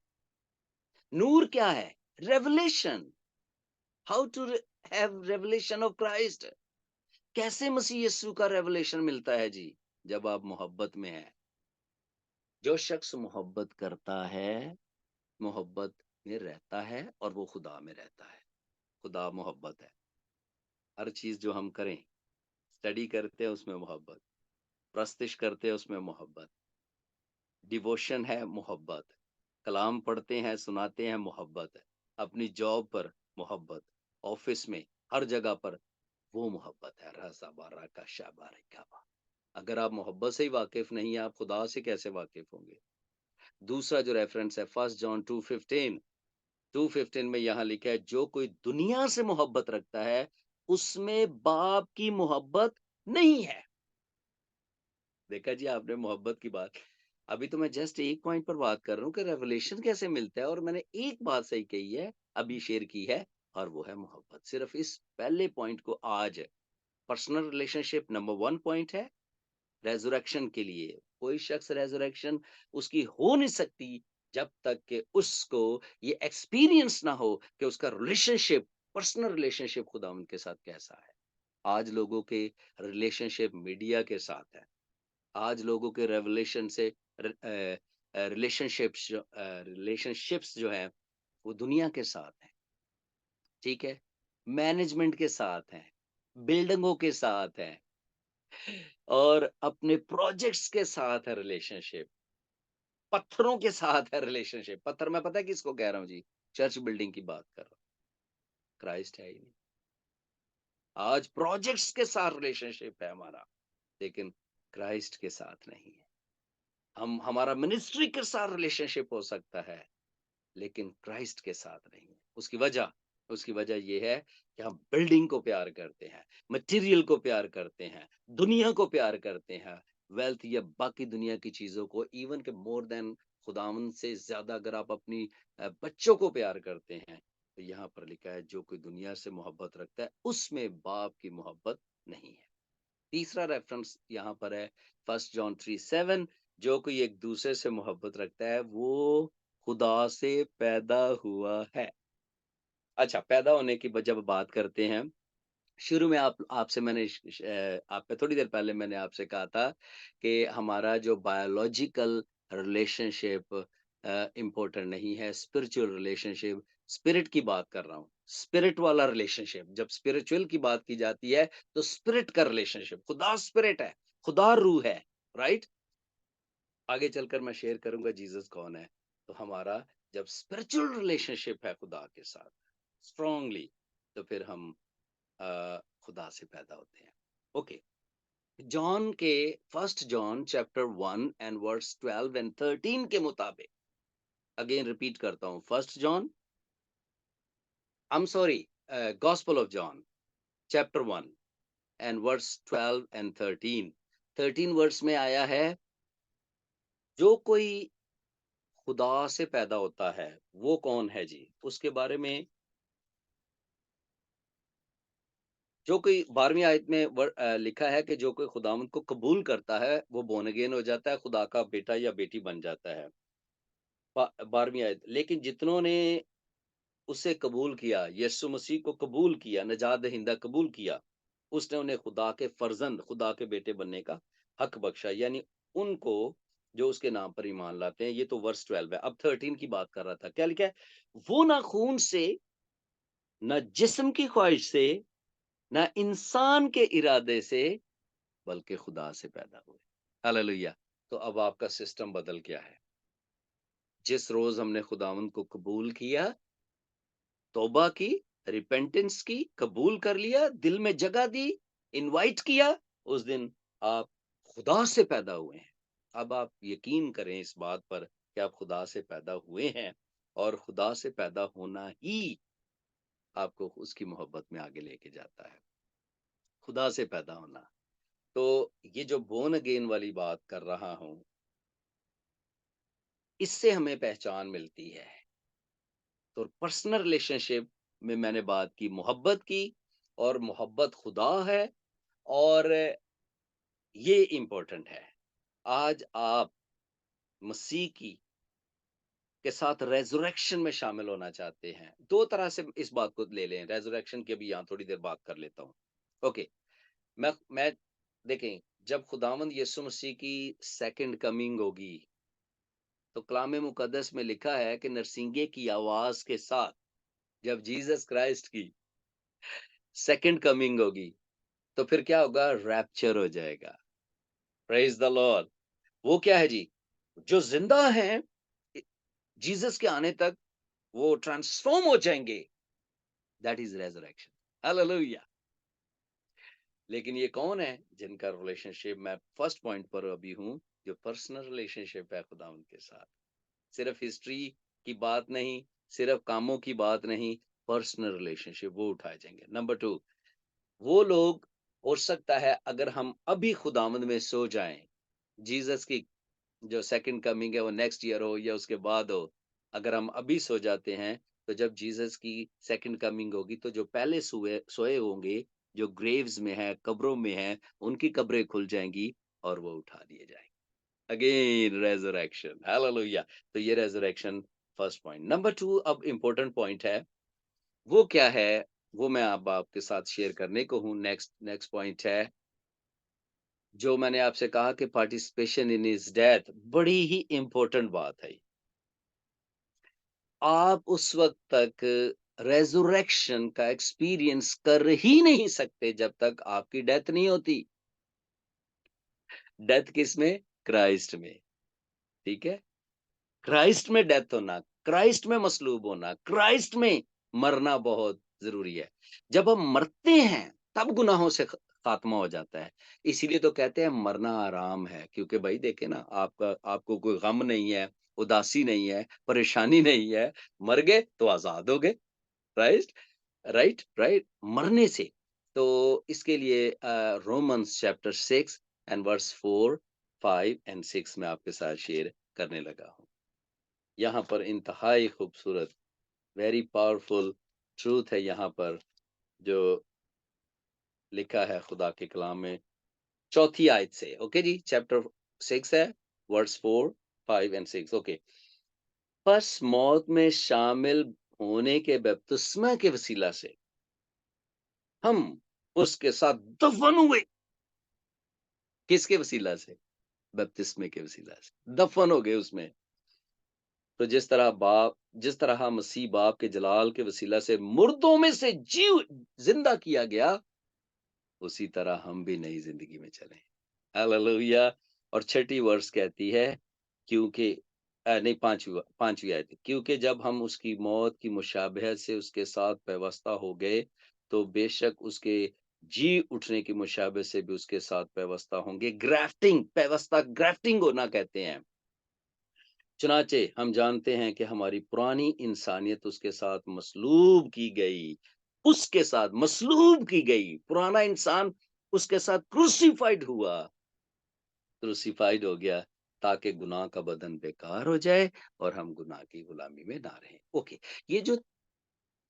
नूर क्या है? Revelation. How to have revelation of Christ. कैसे मसीह यीशु का रेवलेशन मिलता है जी? जब आप मोहब्बत में हैं। जो शख्स मोहब्बत करता है, मोहब्बत में रहता है और वो खुदा में रहता है। खुदा मोहब्बत है। हर चीज जो हम करें, स्टडी करते हैं उसमें मोहब्बत, प्रस्तिश करते हैं उसमें मोहब्बत, डिवोशन है मोहब्बत, कलाम पढ़ते हैं सुनाते हैं मोहब्बत है, अपनी जॉब पर मोहब्बत, ऑफिस में, हर जगह पर वो मोहब्बत है। रज़ा बारा का शाबारा का बा। अगर आप मोहब्बत से ही वाकिफ नहीं है, आप खुदा से कैसे वाकिफ होंगे? दूसरा जो रेफरेंस है फर्स्ट जॉन 2:15 में यहाँ लिखा है, जो कोई दुनिया से मोहब्बत रखता है, उसमें बाप की मोहब्बत नहीं है। देखा जी आपने मोहब्बत की बात। अभी तो मैं जस्ट एक पॉइंट पर बात कर रहा हूँ कि रेवलेशन कैसे मिलता है, और मैंने एक बात सही कही है, अभी शेयर की है, और वो है मोहब्बत। सिर्फ इस पहले पॉइंट को आज पर्सनल रिलेशनशिप नंबर 1 पॉइंट है। रेज़रेक्शन के लिए कोई शख्स रेज़रेक्शन उसकी हो नहीं सकती जब तक कि उसको ये एक्सपीरियंस ना हो कि उसका रिलेशनशिप, पर्सनल रिलेशनशिप खुदावंद के साथ कैसा है। आज लोगों के रिलेशनशिप मीडिया के साथ है। आज लोगों के रेवलेशन से रिलेशनशिप्स जो है वो दुनिया के साथ है, ठीक है, मैनेजमेंट के साथ है, बिल्डिंगों के साथ है, और अपने प्रोजेक्ट्स के साथ है रिलेशनशिप, पत्थरों के साथ है रिलेशनशिप। पत्थर मैं पता है किसको कह रहा हूँ जी? चर्च बिल्डिंग की बात कर रहा हूँ। क्राइस्ट है ही नहीं। आज प्रोजेक्ट्स के साथ रिलेशनशिप है हमारा, लेकिन क्राइस्ट के साथ नहीं है। हमारा मिनिस्ट्री के साथ रिलेशनशिप हो सकता है, लेकिन क्राइस्ट के साथ नहीं है। उसकी वजह ये है कि हम बिल्डिंग को प्यार करते हैं, मटेरियल को प्यार करते हैं, दुनिया को प्यार करते हैं, वेल्थ या बाकी दुनिया की चीजों को, इवन के मोर देन खुदावंद से ज्यादा अगर आप अपनी बच्चों को प्यार करते हैं, तो यहाँ पर लिखा है जो कोई दुनिया से मोहब्बत रखता है उसमें बाप की मोहब्बत नहीं है। तीसरा रेफरेंस यहाँ पर है 1 जॉन 3:7, जो कोई एक दूसरे से मोहब्बत रखता है वो खुदा से पैदा हुआ है। अच्छा, पैदा होने की जब बात करते हैं, शुरू में आपसे मैंने आप पे थोड़ी देर पहले मैंने आपसे कहा था कि हमारा जो बायोलॉजिकल रिलेशनशिप इम्पोर्टेंट नहीं है, स्पिरिचुअल रिलेशनशिप, स्पिरिट की बात कर रहा हूँ, स्पिरिट वाला रिलेशनशिप। जब स्पिरिचुअल की बात की जाती है तो स्पिरिट का रिलेशनशिप, खुदा स्पिरिट है, खुदा रूह है, राइट। आगे चलकर मैं शेयर करूंगा जीसस कौन है। तो हमारा जब स्पिरिचुअल रिलेशनशिप है खुदा के साथ स्ट्रांगली, तो फिर हम खुदा से पैदा होते हैं। ओके, जॉन के 1 John chapter 1 and verse 12 and 13 के मुताबिक, अगेन रिपीट करता हूं, 1 John, I am sorry, gospel of John chapter 1 and verse 12 and 13 verse में आया है, जो कोई खुदा से पैदा होता है वो कौन है जी, उसके बारे में। जो कोई 12वीं आयत में लिखा है कि जो कोई खुदावंद को कबूल करता है वो बोर्न अगेन हो जाता है, खुदा का बेटा या बेटी बन जाता है। 12वीं आयत, लेकिन जितनों ने उसे कबूल किया, यीशु मसीह को कबूल किया, निजात दहिंदा कबूल किया, उसने उन्हें खुदा के फर्जंद, खुदा के बेटे बनने का हक बख्शा, यानी उनको जो उसके नाम पर ईमान लाते हैं। ये तो वर्स 12 है। अब 13 की बात कर रहा था, क्या लिखा है, वो ना खून से, ना जिस्म की ख्वाहिश से, ना इंसान के इरादे से, बल्कि खुदा से पैदा हुए। हालेलुया। तो अब आपका सिस्टम बदल गया है। जिस रोज हमने खुदावंद को कबूल किया, तौबा की, रिपेंटेंस की, कबूल कर लिया, दिल में जगह दी, इनवाइट किया, उस दिन आप खुदा से पैदा हुए हैं। अब आप यकीन करें इस बात पर कि आप खुदा से पैदा हुए हैं, और खुदा से पैदा होना ही आपको उसकी मोहब्बत में आगे लेके जाता है। खुदा से पैदा होना। तो ये जो बोर्न अगेन वाली बात कर रहा हूं, इससे हमें पहचान मिलती है। तो पर्सनल रिलेशनशिप में मैंने बात की मोहब्बत की, और मोहब्बत खुदा है, और ये इंपॉर्टेंट है। आज आप मसीह की के साथ रेजरेक्शन में शामिल होना चाहते हैं, दो तरह से इस बात को ले लें। रेजरेक्शन की अभी यहाँ थोड़ी देर बात कर लेता हूँ। ओके, मैं देखें, जब खुदावंद यीशु मसीह की सेकंड कमिंग होगी, तो कलाम मुकद्दस में लिखा है कि नरसिंगे की आवाज के साथ जब जीसस क्राइस्ट की सेकंड कमिंग होगी, तो फिर क्या होगा, रैप्चर हो जाएगा। Praise the Lord. वो क्या है जी, जो जिंदा हैं जीसस के आने तक, वो ट्रांसफॉर्म हो जाएंगे। That is resurrection. हालेलुया। लेकिन ये कौन है जिनका रिलेशनशिप, मैं फर्स्ट पॉइंट पर अभी हूं, जो पर्सनल रिलेशनशिप है खुदावंद के साथ। सिर्फ हिस्ट्री की बात नहीं, सिर्फ कामों की बात नहीं, पर्सनल रिलेशनशिप, वो उठाए जाएंगे। नंबर 2, वो लोग, हो सकता है अगर हम अभी खुदावंद में सो जाएं, जीसस की जो सेकंड कमिंग है वो नेक्स्ट ईयर हो या उसके बाद हो, अगर हम अभी सो जाते हैं, तो जब जीसस की सेकंड कमिंग होगी, तो जो पहले सोए सोए होंगे, जो ग्रेव्स में है, कब्रों में है, उनकी कब्रें खुल जाएंगी और वो उठा दिए जाएंगे। Again resurrection. हालेलुया। तो ये रेजरेक्शन फर्स्ट पॉइंट। नंबर 2, अब इंपॉर्टेंट पॉइंट है, वो क्या है, वो मैं अब आपके साथ शेयर करने को हूं। नेक्स्ट पॉइंट है, जो मैंने आपसे कहा कि पार्टिसिपेशन इन हिज डेथ, बड़ी ही इंपॉर्टेंट बात है। आप उस वक्त तक रेजरेक्शन का एक्सपीरियंस कर ही नहीं सकते जब तक आपकी डेथ नहीं होती। डेथ किस में, क्राइस्ट में। ठीक है, क्राइस्ट में डेथ होना, क्राइस्ट में मसलूब होना, क्राइस्ट में मरना बहुत जरूरी है। जब हम मरते हैं तब गुनाहों से खात्मा हो जाता है। इसीलिए तो कहते हैं मरना आराम है, क्योंकि भाई देखे ना, आपको कोई गम नहीं है, उदासी नहीं है, परेशानी नहीं है, मर गए तो आजाद हो गए। राइट, राइट, मरने से। तो इसके लिए Romans chapter 6 and verse 4 5 and 6 में आपके साथ शेयर करने लगा हूँ। यहाँ पर इंतहाई खूबसूरत, वेरी पावरफुल ट्रूथ है यहाँ पर जो लिखा है खुदा के कलाम में, चौथी आयत से। ओके जी, चैप्टर 6 है, वर्ड्स 4, 5 and 6। ओके, बस मौत में शामिल होने के बपतिस्मा के वसीला से हम उसके साथ दफन हुए। किसके वसीला से? बपतिस्मे के वसीला से दफन हो गए उसमें। तो जिस तरह मसीह बाप के जलाल के वसीला से मुर्दों में से जिंदा किया गया, उसी तरह हम भी नई जिंदगी में चले। हालेलुया। और छठी वर्स कहती है, क्योंकि नहीं, पांचवी आयत, क्योंकि जब हम उसकी मौत की मुशाबहत से उसके साथ पेवस्ता हो गए, तो बेशक उसके जी उठने की मुशाबहत से भी उसके साथ पेवस्ता होंगे। ग्राफ्टिंग, पेवस्ता ग्राफ्टिंग होना कहते हैं। चुनाचे हम जानते हैं कि हमारी पुरानी इंसानियत उसके साथ मसलूब की गई, उसके साथ मसलूब की गई। पुराना इंसान उसके साथ क्रूसिफाइड हुआ, क्रूसिफाइड हो गया, ताकि गुनाह का बदन बेकार हो जाए और हम गुनाह की गुलामी में ना रहें। ओके, ये जो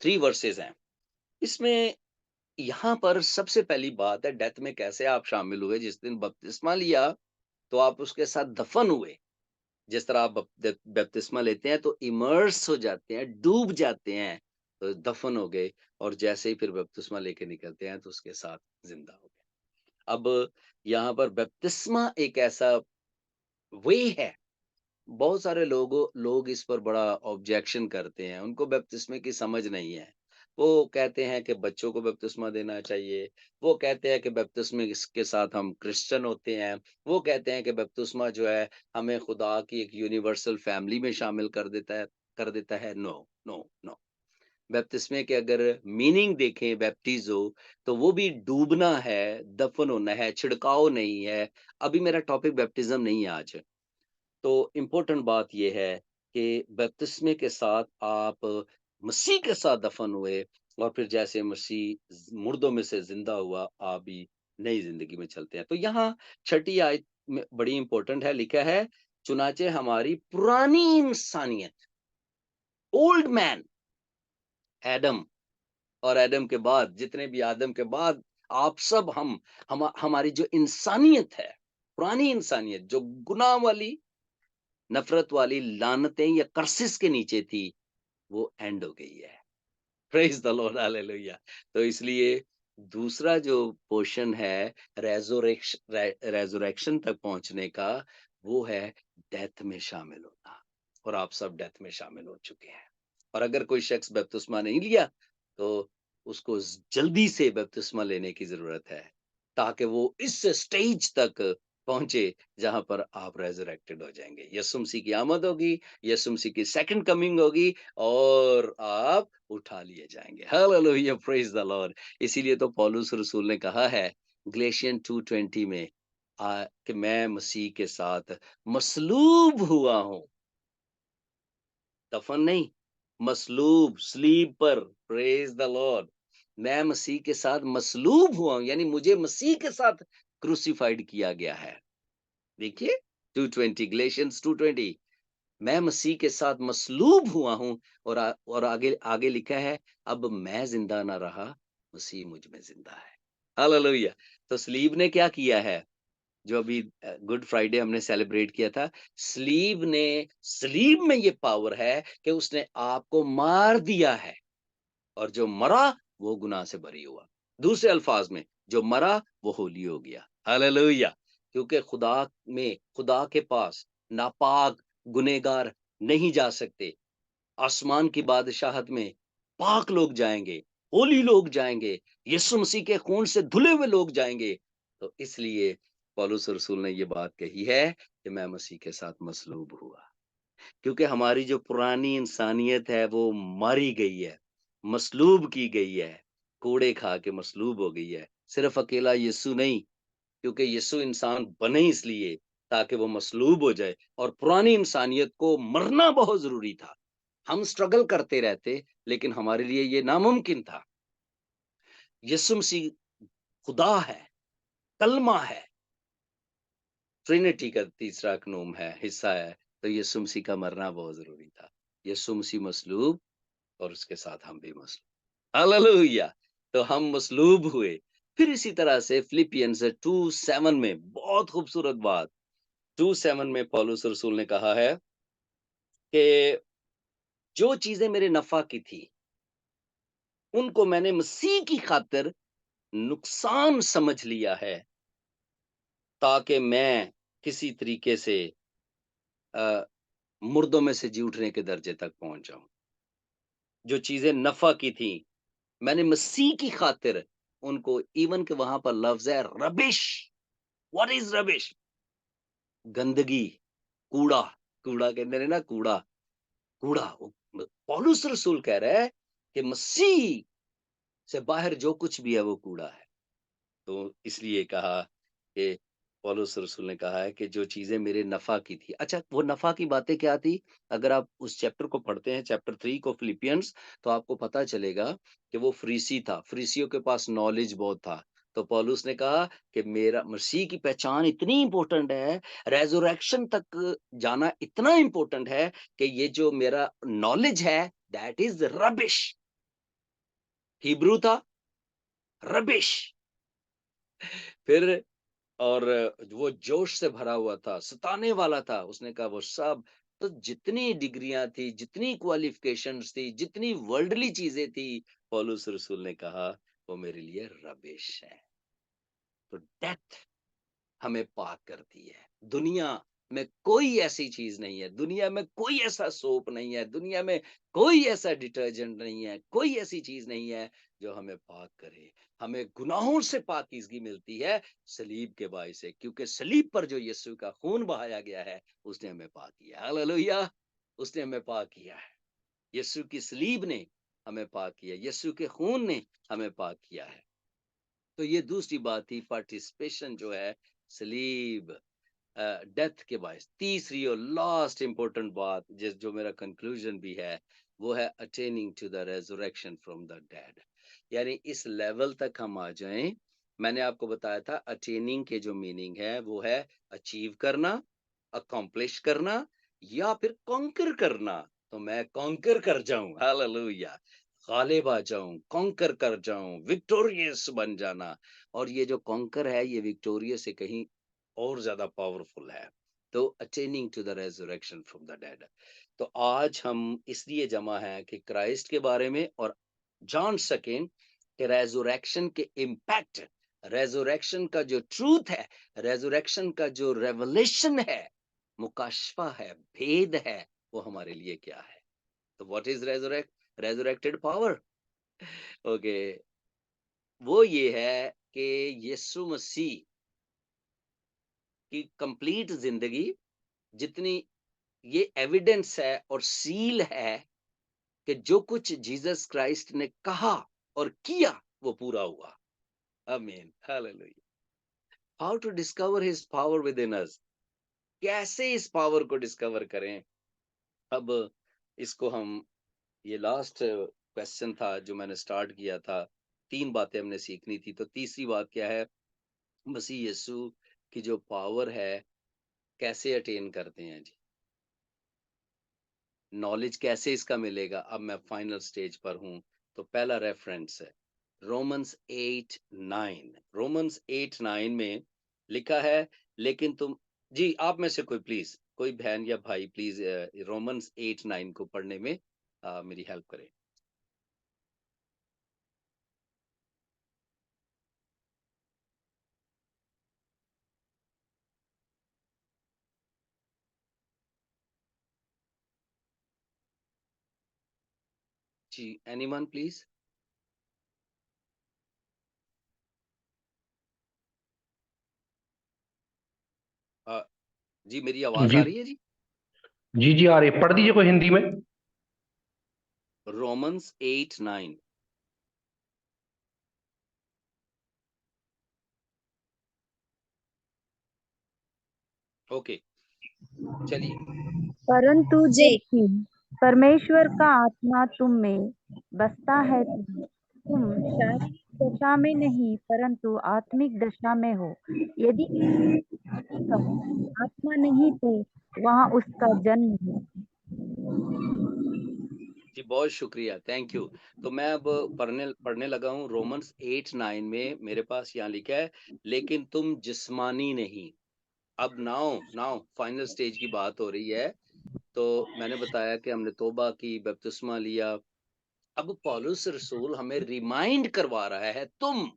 3 वर्सेस हैं, इसमें यहाँ पर सबसे पहली बात है, डेथ में कैसे आप शामिल हुए। जिस दिन बपतिस्मा लिया तो आप उसके साथ दफन हुए। जिस तरह आप बपतिस्मा लेते हैं तो इमर्स हो जाते हैं, डूब जाते हैं, तो दफन हो गए। और जैसे ही फिर बपतिस्मा लेके निकलते हैं तो उसके साथ जिंदा हो गए। अब यहाँ पर बपतिस्मा एक ऐसा वे है, बहुत सारे लोग इस पर बड़ा ऑब्जेक्शन करते हैं, उनको बपतिस्मे की समझ नहीं है। वो कहते हैं कि बच्चों को बपतिस्मा देना चाहिए, वो कहते हैं कि बपतिस्मे के साथ हम क्रिश्चियन होते हैं, वो कहते हैं कि बपतिस्मा जो है हमें खुदा की एक यूनिवर्सल फैमिली में शामिल कर देता है। No, no, no. बपतिस्मे के अगर मीनिंग देखें, बैप्टिजो, तो वो भी डूबना है, दफन होना है, छिड़काव नहीं है। अभी मेरा टॉपिक बैप्टिज्म नहीं है आज। तो इम्पोर्टेंट बात ये है कि बपतिस्मे के साथ आप मसीह के साथ दफन हुए, और फिर जैसे मसीह मुर्दों में से जिंदा हुआ, आप भी नई जिंदगी में चलते हैं। तो यहाँ छठी आयत में बड़ी इंपॉर्टेंट है, लिखा है, चुनाचे हमारी पुरानी इंसानियत, ओल्ड मैन, एडम, और एडम के बाद जितने भी आदम के बाद आप सब, हमारी जो इंसानियत है, पुरानी इंसानियत जो गुनाह वाली, नफरत वाली, लानतें या कर्सिस के नीचे थी, वो एंड हो गई है। Praise the Lord, hallelujah. तो इसलिए दूसरा जो पोर्शन है रेजोरेक्शन तक पहुंचने का, वो है डेथ में शामिल होना। और आप सब डेथ में शामिल हो चुके हैं। और अगर कोई शख्स बपतिस्मा नहीं लिया, तो उसको जल्दी से बपतिस्मा लेने की जरूरत है, ताकि वो इस स्टेज तक पहुंचे जहां पर आप रेजरेक्टेड हो जाएंगे। यीशु मसीह की आमद होगी, यीशु मसीह की सेकंड कमिंग होगी, और आप उठा लिए जाएंगे। Hallelujah, praise the Lord. इसीलिए तो पौलुस रसूल ने कहा है गलेशियन 2:20 में, कि मैं मसीह के साथ मसलूब हुआ हूं। दफन नहीं, मसलूब, स्लीप पर। Praise the Lord. मैं मसीह के साथ मसलूब हुआ हूं, यानी मुझे मसीह के साथ क्रूसिफाइड किया गया है। देखिए 2:20, गलेशियंस 2:20, मैं मसीह के साथ मसलूब हुआ हूं। और आगे आगे लिखा है, अब मैं जिंदा ना रहा, मसीह मुझ में जिंदा है। हालेलुया। तो सलीब ने क्या किया है? जो अभी गुड फ्राइडे हमने सेलिब्रेट किया था, सलीब में ये पावर है कि उसने आपको मार दिया है, और जो मरा वो गुनाह से बरी हुआ। दूसरे अल्फाज में, जो मरा वो होली हो गया। हालेलुया। क्योंकि खुदा के पास नापाक गुनेहगार नहीं जा सकते। आसमान की बादशाहत में पाक लोग जाएंगे, होली लोग जाएंगे, यीशु मसीह के खून से धुले हुए लोग जाएंगे। तो इसलिए पौलुस रसूल ने ये बात कही है कि मैं मसीह के साथ मसलूब हुआ, क्योंकि हमारी जो पुरानी इंसानियत है वो मारी गई है, मसलूब की गई है, कोड़े खा के मसलूब हो गई है। सिर्फ अकेला यीशु नहीं, क्योंकि यीशु इंसान बने इसलिए ताकि वो मसलूब हो जाए, और पुरानी इंसानियत को मरना बहुत जरूरी था। हम स्ट्रगल करते रहते, लेकिन हमारे लिए ये नामुमकिन था। यीशु मसीह खुदा है, कलमा है, ट्रिनिटी का तीसरा कानून है, हिस्सा है, तो यीशु मसीह का मरना बहुत ज़रूरी था। यीशु मसीह मसलूब और उसके साथ हम भी मसलूब। हालेलुया! तो हम मसलूब हुए। फिर इसी तरह से फिलिपियंस 2:7 में बहुत खूबसूरत बात, 2:7 में पौलुस रसूल ने कहा है कि जो चीज़ें मेरे नफ़ा की थी, उनको मैंने मसीह की खातिर नुकसान समझ लिया है, ताकि मैं किसी तरीके से अ, मुर्दों में से जी उठने के दर्जे तक पहुँच जाऊँ। जो चीज़ें नफ़ा की थी, मैंने मसीह की खातिर उनको, इवन के वहाँ पर लफ्ज़ है रबिश। What is rubbish? गंदगी, कूड़ा, कूड़ा कहते हैं ना, कूड़ा, कूड़ा। पौलुस रसूल कह रहा है कि मसीह से बाहर जो कुछ भी है वो कूड़ा है। तो इसलिए कहा कि पौलुस रसूल ने कहा है कि जो चीज़ें मेरे नफ़ा की थी। अच्छा, वो नफ़ा की बातें क्या थी? अगर आप उस चैप्टर को पढ़ते हैं, चैप्टर 3 को फिलिपियंस, तो आपको पता चलेगा कि वो फरीसी था। फरीसियों के पास नॉलेज बहुत था। तो पौलुस ने कहा कि मेरा मसीह की पहचान इतनी इम्पोर्टेंट है, रेज़रेक्शन तक जाना इतना इम्पोर्टेंट है कि ये जो मेरा नॉलेज है, दैट इज़ रबिश। हिब्रू था, रबिश। फिर और वो जोश से भरा हुआ था, सताने वाला था। उसने कहा वो सब, तो जितनी डिग्रियाँ थी, जितनी क्वालिफ़िकेशंस थी, जितनी वर्ल्डली चीज़ें थी, पौलुस रसूल ने कहा वो मेरे लिए रबिश है। तो डेथ हमें पाक करती है। दुनिया में कोई ऐसी चीज़ नहीं है, दुनिया में कोई ऐसा सोप नहीं है, दुनिया में कोई ऐसा डिटर्जेंट नहीं है, कोई ऐसी चीज़ नहीं है जो हमें पाक करे। हमें गुनाहों से पाकीज़गी मिलती है सलीब के बाई से, क्योंकि सलीब पर जो यीशु का खून बहाया गया है, उसने हमें पाक किया है। हालेलुया! उसने हमें पाक किया है। यीशु की सलीब ने हमें पाक किया, यीशु के खून ने हमें पाक किया है। तो ये दूसरी बात थी, पार्टिसिपेशन जो है सलीब, डेथ के बायस। तीसरी और लास्ट इंपॉर्टेंट बात, जिस जो मेरा कंक्लूजन भी है, वो है attaining to the resurrection from the dead. यानी इस लेवल तक हम आ जाएं। मैंने आपको बताया था अटेनिंग के जो मीनिंग है वो है अचीव करना, अकॉम्प्लिश करना, या फिर कॉन्कर करना। तो मैं कॉन्कर कर जाऊं, हालेलुया, गालिब आ जाऊं, कॉन्कर कर जाऊं, विक्टोरियस बन जाना। और ये जो कॉन्कर है, ये विक्टोरियस से कहीं और ज्यादा पावरफुल है। तो attaining to the resurrection from the dead. तो आज हम इसलिए जमा हैं कि क्राइस्ट के बारे में और जान सकें कि रेजरेक्शन के इम्पैक्ट, रेजरेक्शन का जो ट्रूथ है, रेजरेक्शन का जो रेवलेशन है, मुकाशफा है, भेद है, वो हमारे लिए क्या है। तो what is resurrected power? Okay, वो ये है कि यीशु मसीह की कंप्लीट जिंदगी, जितनी ये एविडेंस है और सील है कि जो कुछ जीसस क्राइस्ट ने कहा और किया वो पूरा हुआ। आमीन, हालेलुया। How to discover his power within us? कैसे इस पावर को डिस्कवर करें? अब इसको हम, ये लास्ट क्वेश्चन था जो मैंने स्टार्ट किया था। 3 बातें हमने सीखनी थी, तो तीसरी बात क्या है? मसीह यीशु की जो पावर है, कैसे अटेन करते हैं जी? नॉलेज कैसे इसका मिलेगा? अब मैं फाइनल स्टेज पर हूं। तो पहला रेफरेंस है रोमन्स 8:9। रोमन्स 8:9 में लिखा है, लेकिन तुम, जी आप में से कोई प्लीज, कोई बहन या भाई प्लीज रोमन्स 8:9 को पढ़ने में मेरी हेल्प करें। जी, एनीवन प्लीज। जी मेरी आवाज जी आ रही है जी? जी जी, आ रही है। पढ़ दीजिए कोई हिंदी में। रोमन्स 8:9। ओके, चलिए। परंतु जबकि परमेश्वर का आत्मा तुम में बसता है तो तुम शारीरिक दशा में नहीं परंतु आत्मिक दशा में हो। यदि किसी का आत्मा नहीं तो वहाँ उसका जन्म है। जी बहुत शुक्रिया, थैंक यू। तो मैं अब पढ़ने पढ़ने लगा हूँ रोमन्स 8:9 में। मेरे पास यहाँ लिखा है, लेकिन तुम जिस्मानी नहीं। अब नाउ नाउ फाइनल स्टेज की बात हो रही है। तो मैंने बताया कि हमने तौबा की, बपतिस्मा लिया। अब पौलुस रसूल हमें रिमाइंड करवा रहा है, तुम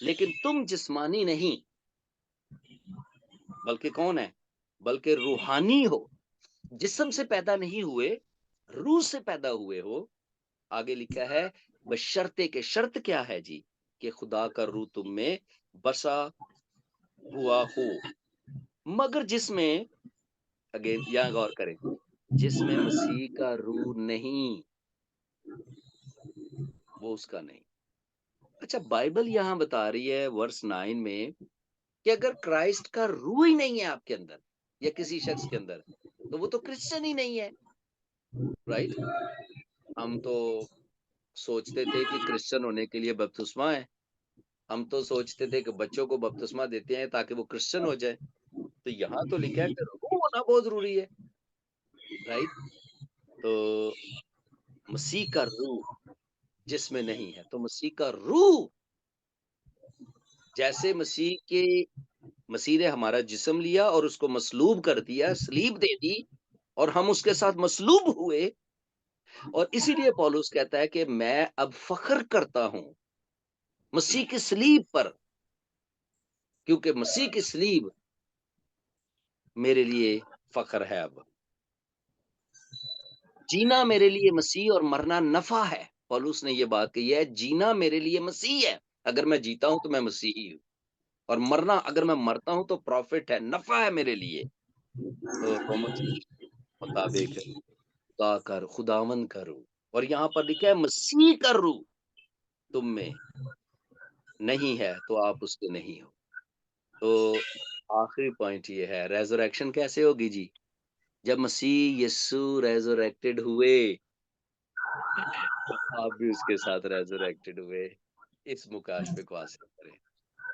लेकिन तुम जिस्मानी नहीं, बल्कि कौन है? बल्कि रूहानी हो, जिस्म से पैदा नहीं हुए, रूह से पैदा हुए हो। आगे लिखा है, बशर्ते के, शर्त क्या है जी? कि खुदा का रूह तुम में बसा हुआ हो। मगर जिसमें, अगेन यहाँ गौर करें, जिसमें मसीह का रूह नहीं, वो उसका नहीं। अच्छा, बाइबल यहाँ बता रही है वर्स 9 में कि अगर क्राइस्ट का रूह ही नहीं है आपके अंदर या किसी शख्स के अंदर, तो वो तो क्रिश्चियन ही नहीं है, राइट? हम तो सोचते थे कि क्रिश्चियन होने के लिए बपतिस्मा है। हम तो सोचते थे कि बच्चों को बपतिस्मा देते हैं ताकि वो क्रिश्चियन हो जाए। तो यहाँ तो लिखा है कि रूह होना बहुत जरूरी है, राइट? तो मसीह का रूह जिसमें नहीं है, तो मसीह का रूह, जैसे मसीह ने हमारा जिस्म लिया और उसको मसलूब कर दिया, सलीब दे दी, और हम उसके साथ मसलूब हुए। और इसीलिए पौलुस कहता है कि मैं अब फख्र करता हूं मसीह की सलीब पर, क्योंकि मसीह की सलीब मेरे लिए फख्र है। अब जीना मेरे लिए मसीह और मरना नफा है। पौलुस ने ये बात कही है, जीना मेरे लिए मसीह है। अगर मैं जीता हूं तो मैं मसीही हूं, और मरना, अगर मैं मरता हूं तो प्रॉफिट है, नफा है मेरे लिए। तो रोमन्स के मुताबिक खुदा कर, खुदावन का रूह, और यहाँ पर लिखा है मसीह का रूह तुम में नहीं है, तो आप उसके नहीं हो। तो आखिरी पॉइंट ये है, रेजरेक्शन कैसे होगी जी? जब मसीह यीशु रेजरेक्टेड हुए, तो आप भी उसके साथ रेजरेक्टेड हुए। इस मुकाशफे को हासिल करें।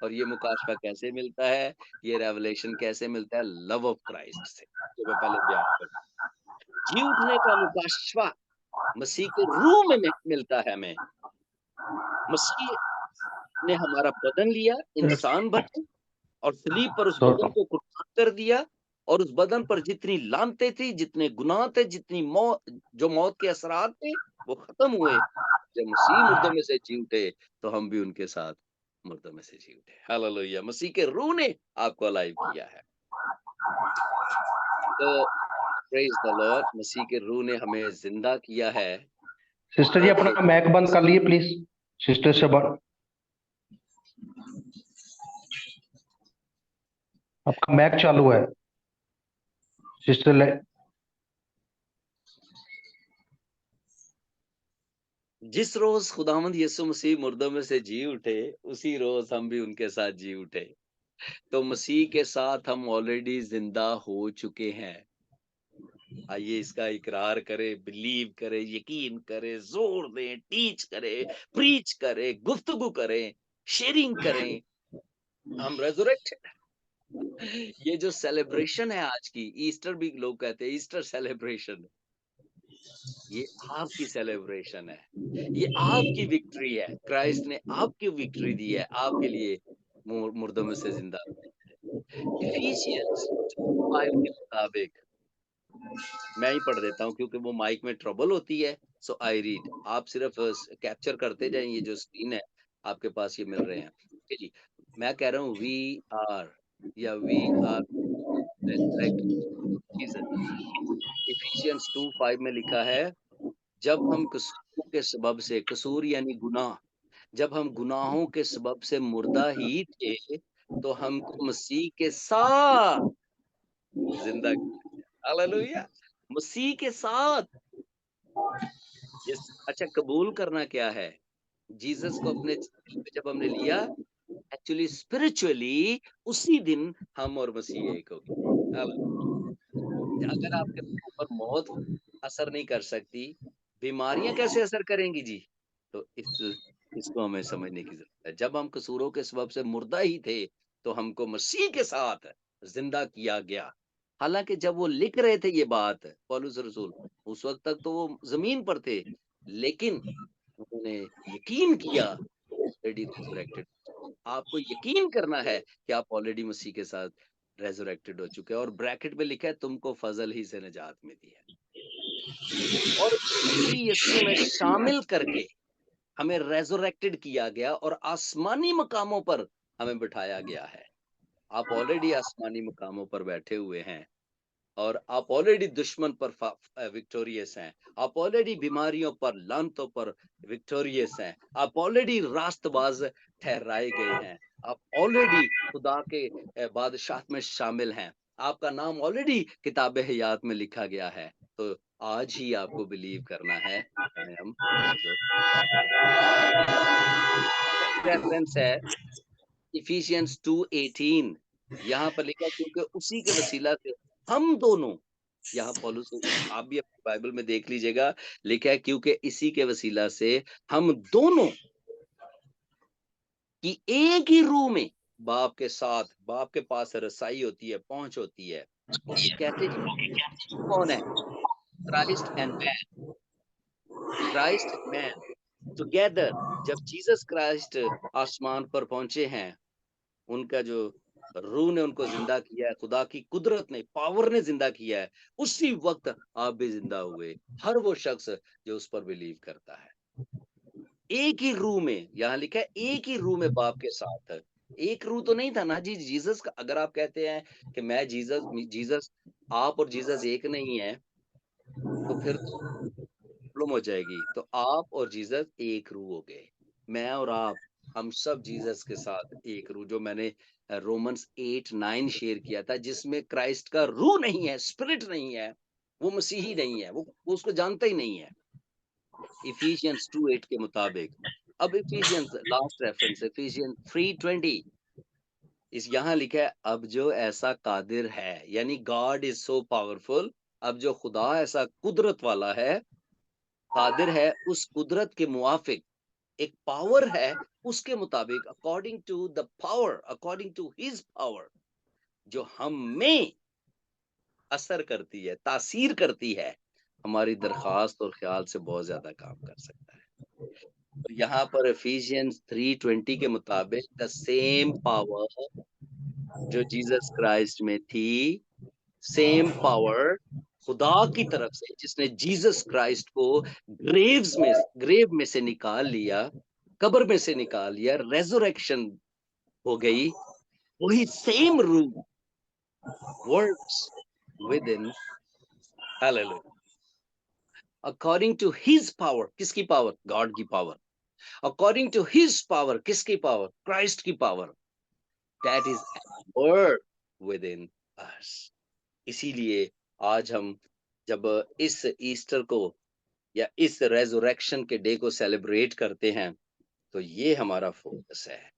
और ये मुकाशफा कैसे मिलता है? ये रेवलेशन कैसे मिलता है? लव ऑफ क्राइस्ट से, जो मैं पहले बयान कर, जी उठने का मुकाशफा मसीह के रूह में मिलता है हमें। मसीह ने हमारा बदन लिया, इंसान बने, और सलीब पर उस बदन को कुर्बान कर दिया। और उस बदन पर जितनी लानतें थी, जितने गुनाह थे, जितनी मौत, जो मौत के असरात थे, वो खत्म हुए। जब मसीह मुर्दों में से जी उठे, तो हम भी उनके साथ मुर्दों में से जी उठे। हालेलुया! मसीह के रूह ने आपको अलाइव किया है। तो प्रेज द लॉर्ड, मसीह के रूह ने हमें जिंदा किया है। सिस्टर जी और अपना एक मैक बंद कर लिए प्लीज। सिस्टर से आपका मैक चालू है सिस्टर। जिस रोज खुदावंद यीशु मसीह मुर्दों में से जी उठे, उसी रोज हम भी उनके साथ जी उठे। तो मसीह के साथ हम ऑलरेडी जिंदा हो चुके हैं। आइए इसका इकरार करें, बिलीव करें, यकीन करें, जोर दें, टीच करें, प्रीच करें, गुफ्तगू करें, शेयरिंग करें। हम रेजरेक्टेड। ये जो सेलिब्रेशन है आज की, ईस्टर भी लोग कहते हैं, ईस्टर सेलिब्रेशन, ये आपकी सेलिब्रेशन है। ये आपकी विक्ट्री है। क्राइस्ट ने आपकी विक्ट्री दी है, आपके लिए मुर्दों में से जिंदा। इफिशियंस 2:5 के मुताबिक, मैं ही पढ़ देता हूँ क्योंकि वो माइक में ट्रबल होती है। सो आई रीड, आप सिर्फ कैप्चर करते जाएं। ये जो स्क्रीन है आपके पास, ये मिल रहे हैं, ठीक है जी। मैं कह रहा हूँ वी आर, या वी आर रेजरेक्टेड। इफिशियंस 2:5 में लिखा है, जब हम कसूर के सबब से, कसूर यानी गुनाह, जब हम गुनाहों के सबब से मुर्दा ही थे, तो हमको मसीह के साथ जिंदा किया। हालेलुया! मसीह के साथ। अच्छा, कबूल करना क्या है? जीसस को अपने दिल में जब हमने लिया, एक्चुअली स्पिरिचुअली उसी दिन हम और मसीह एक हो गए। अगर आपके ऊपर मौत असर नहीं कर सकती, बीमारियां कैसे असर करेंगी जी? तो इस इसको हमें समझने की जरूरत है। जब हम कसूरों के सबब से मुर्दा ही थे, तो हमको मसीह के साथ जिंदा किया गया। हालांकि जब वो लिख रहे थे ये बात, पौलुस रसूल, उस वक्त तक तो वो जमीन पर थे, लेकिन उन्होंने यकीन किया ऑलरेडी रेजरेक्टेड। आपको यकीन करना है कि आप ऑलरेडी मसीह के साथ रेजरेक्टेड हो चुके हैं, और ब्रैकेट में लिखा है तुमको फजल ही से निजात मिली है, और मसीह यीशु में शामिल करके हमें रेजरेक्टेड किया गया और आसमानी मकामों पर हमें बिठाया गया है। आप ऑलरेडी आसमानी मकामों पर बैठे हुए हैं, और आप ऑलरेडी दुश्मन पर विक्टोरियस हैं। आप ऑलरेडी बीमारियों पर, लानतों पर विक्टोरियस हैं। आप ऑलरेडी रास्तबाज ठहराए गए हैं। आप ऑलरेडी खुदा के बादशाह में शामिल हैं। आपका नाम ऑलरेडी किताब हयात में लिखा गया है। तो आज ही आपको बिलीव करना है। हम रेफरेंस है इफिशियंस 2:18, यहाँ पर लिखा क्योंकि उसी के वसीला से हम दोनों, यहाँ पौलुस, आप भी अपनी बाइबल में देख लीजिएगा, लिखा है क्योंकि इसी के वसीला से हम दोनों की एक ही रूह में बाप के साथ, बाप के पास रसाई होती है, पहुंच होती है। ओके, कैसे जी? कौन है? Christ and man, Christ and man together. जब जीसस क्राइस्ट आसमान पर पहुंचे हैं, उनका जो रूह ने उनको जिंदा किया है, खुदा की कुदरत ने, पावर ने जिंदा किया है, उसी वक्त आप भी जिंदा हुए। हर वो शख्स जो उस पर बिलीव करता है, एक ही रूह में, यहाँ लिखा है एक ही रूह में बाप के साथ। एक रूह तो नहीं था ना जी जीसस का। अगर आप कहते हैं कि मैं जीसस, आप और जीसस एक नहीं है, तो फिर तो प्रॉब्लम हो जाएगी। तो आप और जीसस एक रूह हो गए। मैं और आप, हम सब जीसस के साथ एक रूह, जो मैंने रोमन्स 8:9 शेयर किया था, जिसमें क्राइस्ट का रूह नहीं है, स्पिरिट नहीं है, वो मसीही नहीं है, वो उसको जानता ही नहीं है। इफिशियंस 2:8 के मुताबिक। अब इफिशियंस, लास्ट रेफरेंस इफिशियंस 3:20, इस यहाँ लिखा है अब जो ऐसा कादिर है, यानी गॉड इज सो पावरफुल, अब जो खुदा ऐसा कुदरत वाला है, कादिर है, उस कुदरत के मुआफिक एक पावर है, उसके मुताबिक, according to the power, according to his power, जो हम में असर करती है, तासीर करती है, हमारी दरखास्त और ख्याल से बहुत ज्यादा काम कर सकता है। तो यहाँ पर एफिशियंस 3:20 के मुताबिक द सेम पावर जो जीसस क्राइस्ट में थी, सेम पावर खुदा की तरफ से, जिसने जीसस क्राइस्ट को ग्रेव में से निकाल लिया, कब्र में से निकाल लिया, रेजरेक्शन हो गई, वही सेम रूह वर्क्स विद इन, हालेलुया, अकॉर्डिंग टू हिज पावर। किसकी पावर? गॉड की power. According to his power, किसकी पावर? क्राइस्ट की power, that is work within us. इसीलिए आज हम जब इस ईस्टर को या इस रेजरेक्शन के डे को सेलिब्रेट करते हैं, तो ये हमारा फोकस है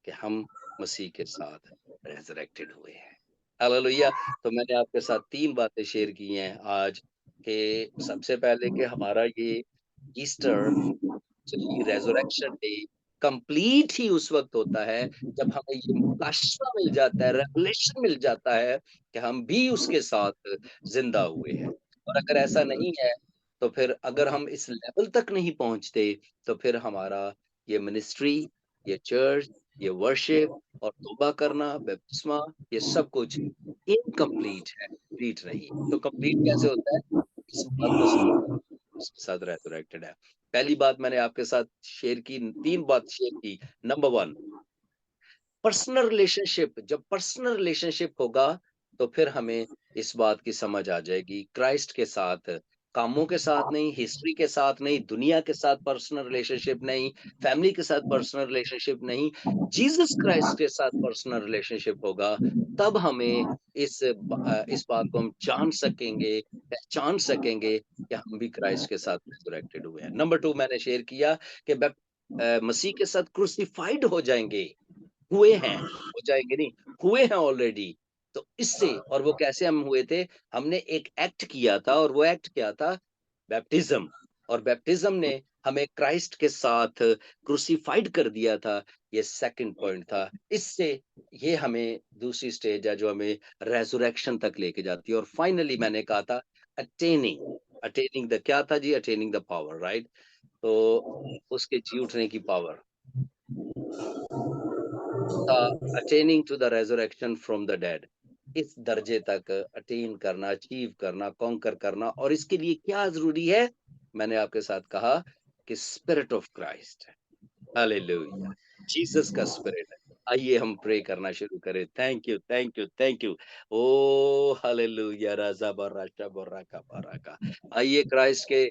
कि हम मसीह के साथ रेजरेक्टेड हुए हैं। हालेलुया। तो मैंने आपके साथ 3 बातें शेयर की हैं आज, कि सबसे पहले कि हमारा ये ईस्टर, रेजरेक्शन डे, कंप्लीट ही उस वक्त होता है जब हमें ये मुकाशफा मिल जाता है, रेवलेशन मिल जाता है कि हम भी उसके साथ जिंदा हुए हैं। और अगर ऐसा नहीं है, तो फिर अगर हम इस लेवल तक नहीं पहुंचते, तो फिर हमारा ये मिनिस्ट्री, ये चर्च, ये वर्शिप और तौबा करना, बपतिस्मा, ये सब कुछ इनकम्प्लीट है, कंप्लीट नहीं। तो कंप्लीट कैसे होता है? इस बात को समझ, उसके साथ रेजरेक्टेड है। पहली बात मैंने आपके साथ शेयर की, 3 बात शेयर की। Number 1, personal relationship. जब पर्सनल रिलेशनशिप होगा, तो फिर हमें इस बात की समझ आ जाएगी, क्राइस्ट के साथ, कामों के साथ नहीं, हिस्ट्री के साथ नहीं, दुनिया के साथ पर्सनल रिलेशनशिप नहीं, फैमिली के साथ पर्सनल रिलेशनशिप नहीं, जीसस क्राइस्ट के साथ पर्सनल रिलेशनशिप होगा। तब हमें इस बात को हम जान सकेंगे, पहचान सकेंगे कि हम भी क्राइस्ट के साथ रिजरेक्टेड हुए हैं। नंबर 2 मैंने शेयर किया कि मसीह के साथ क्रूसिफाइड हो जाएंगे, हुए हैं, हो जाएंगे नहीं, हुए हैं ऑलरेडी। तो इससे, और वो कैसे हम हुए थे? हमने एक एक्ट किया था, और वो एक्ट क्या था? बैप्टिज्म। और बैप्टिज्म ने हमें क्राइस्ट के साथ क्रूसिफाइड कर दिया था, ये सेकंड पॉइंट था। इससे ये हमें दूसरी स्टेज है जो हमें रेज़रेक्शन तक लेके जाती है। और फाइनली मैंने कहा था अटेनिंग द क्या था जी? Attaining the power, right? तो उसके जी उठने की पावर था, attaining to the resurrection from the dead. इस दर्जे तक अटेन करना, अचीव करना, कॉन्कर करना, और इसके लिए क्या ज़रूरी है? मैंने आपके साथ कहा कि स्पिरिट ऑफ क्राइस्ट है। हालेलुया! जीसस का स्पिरिट है। आइए हम प्रे करना शुरू करें। Thank you, thank you, thank you. Oh hallelujah! राज़ा बर्राशा बर्राका बराका। आइए क्राइस्ट के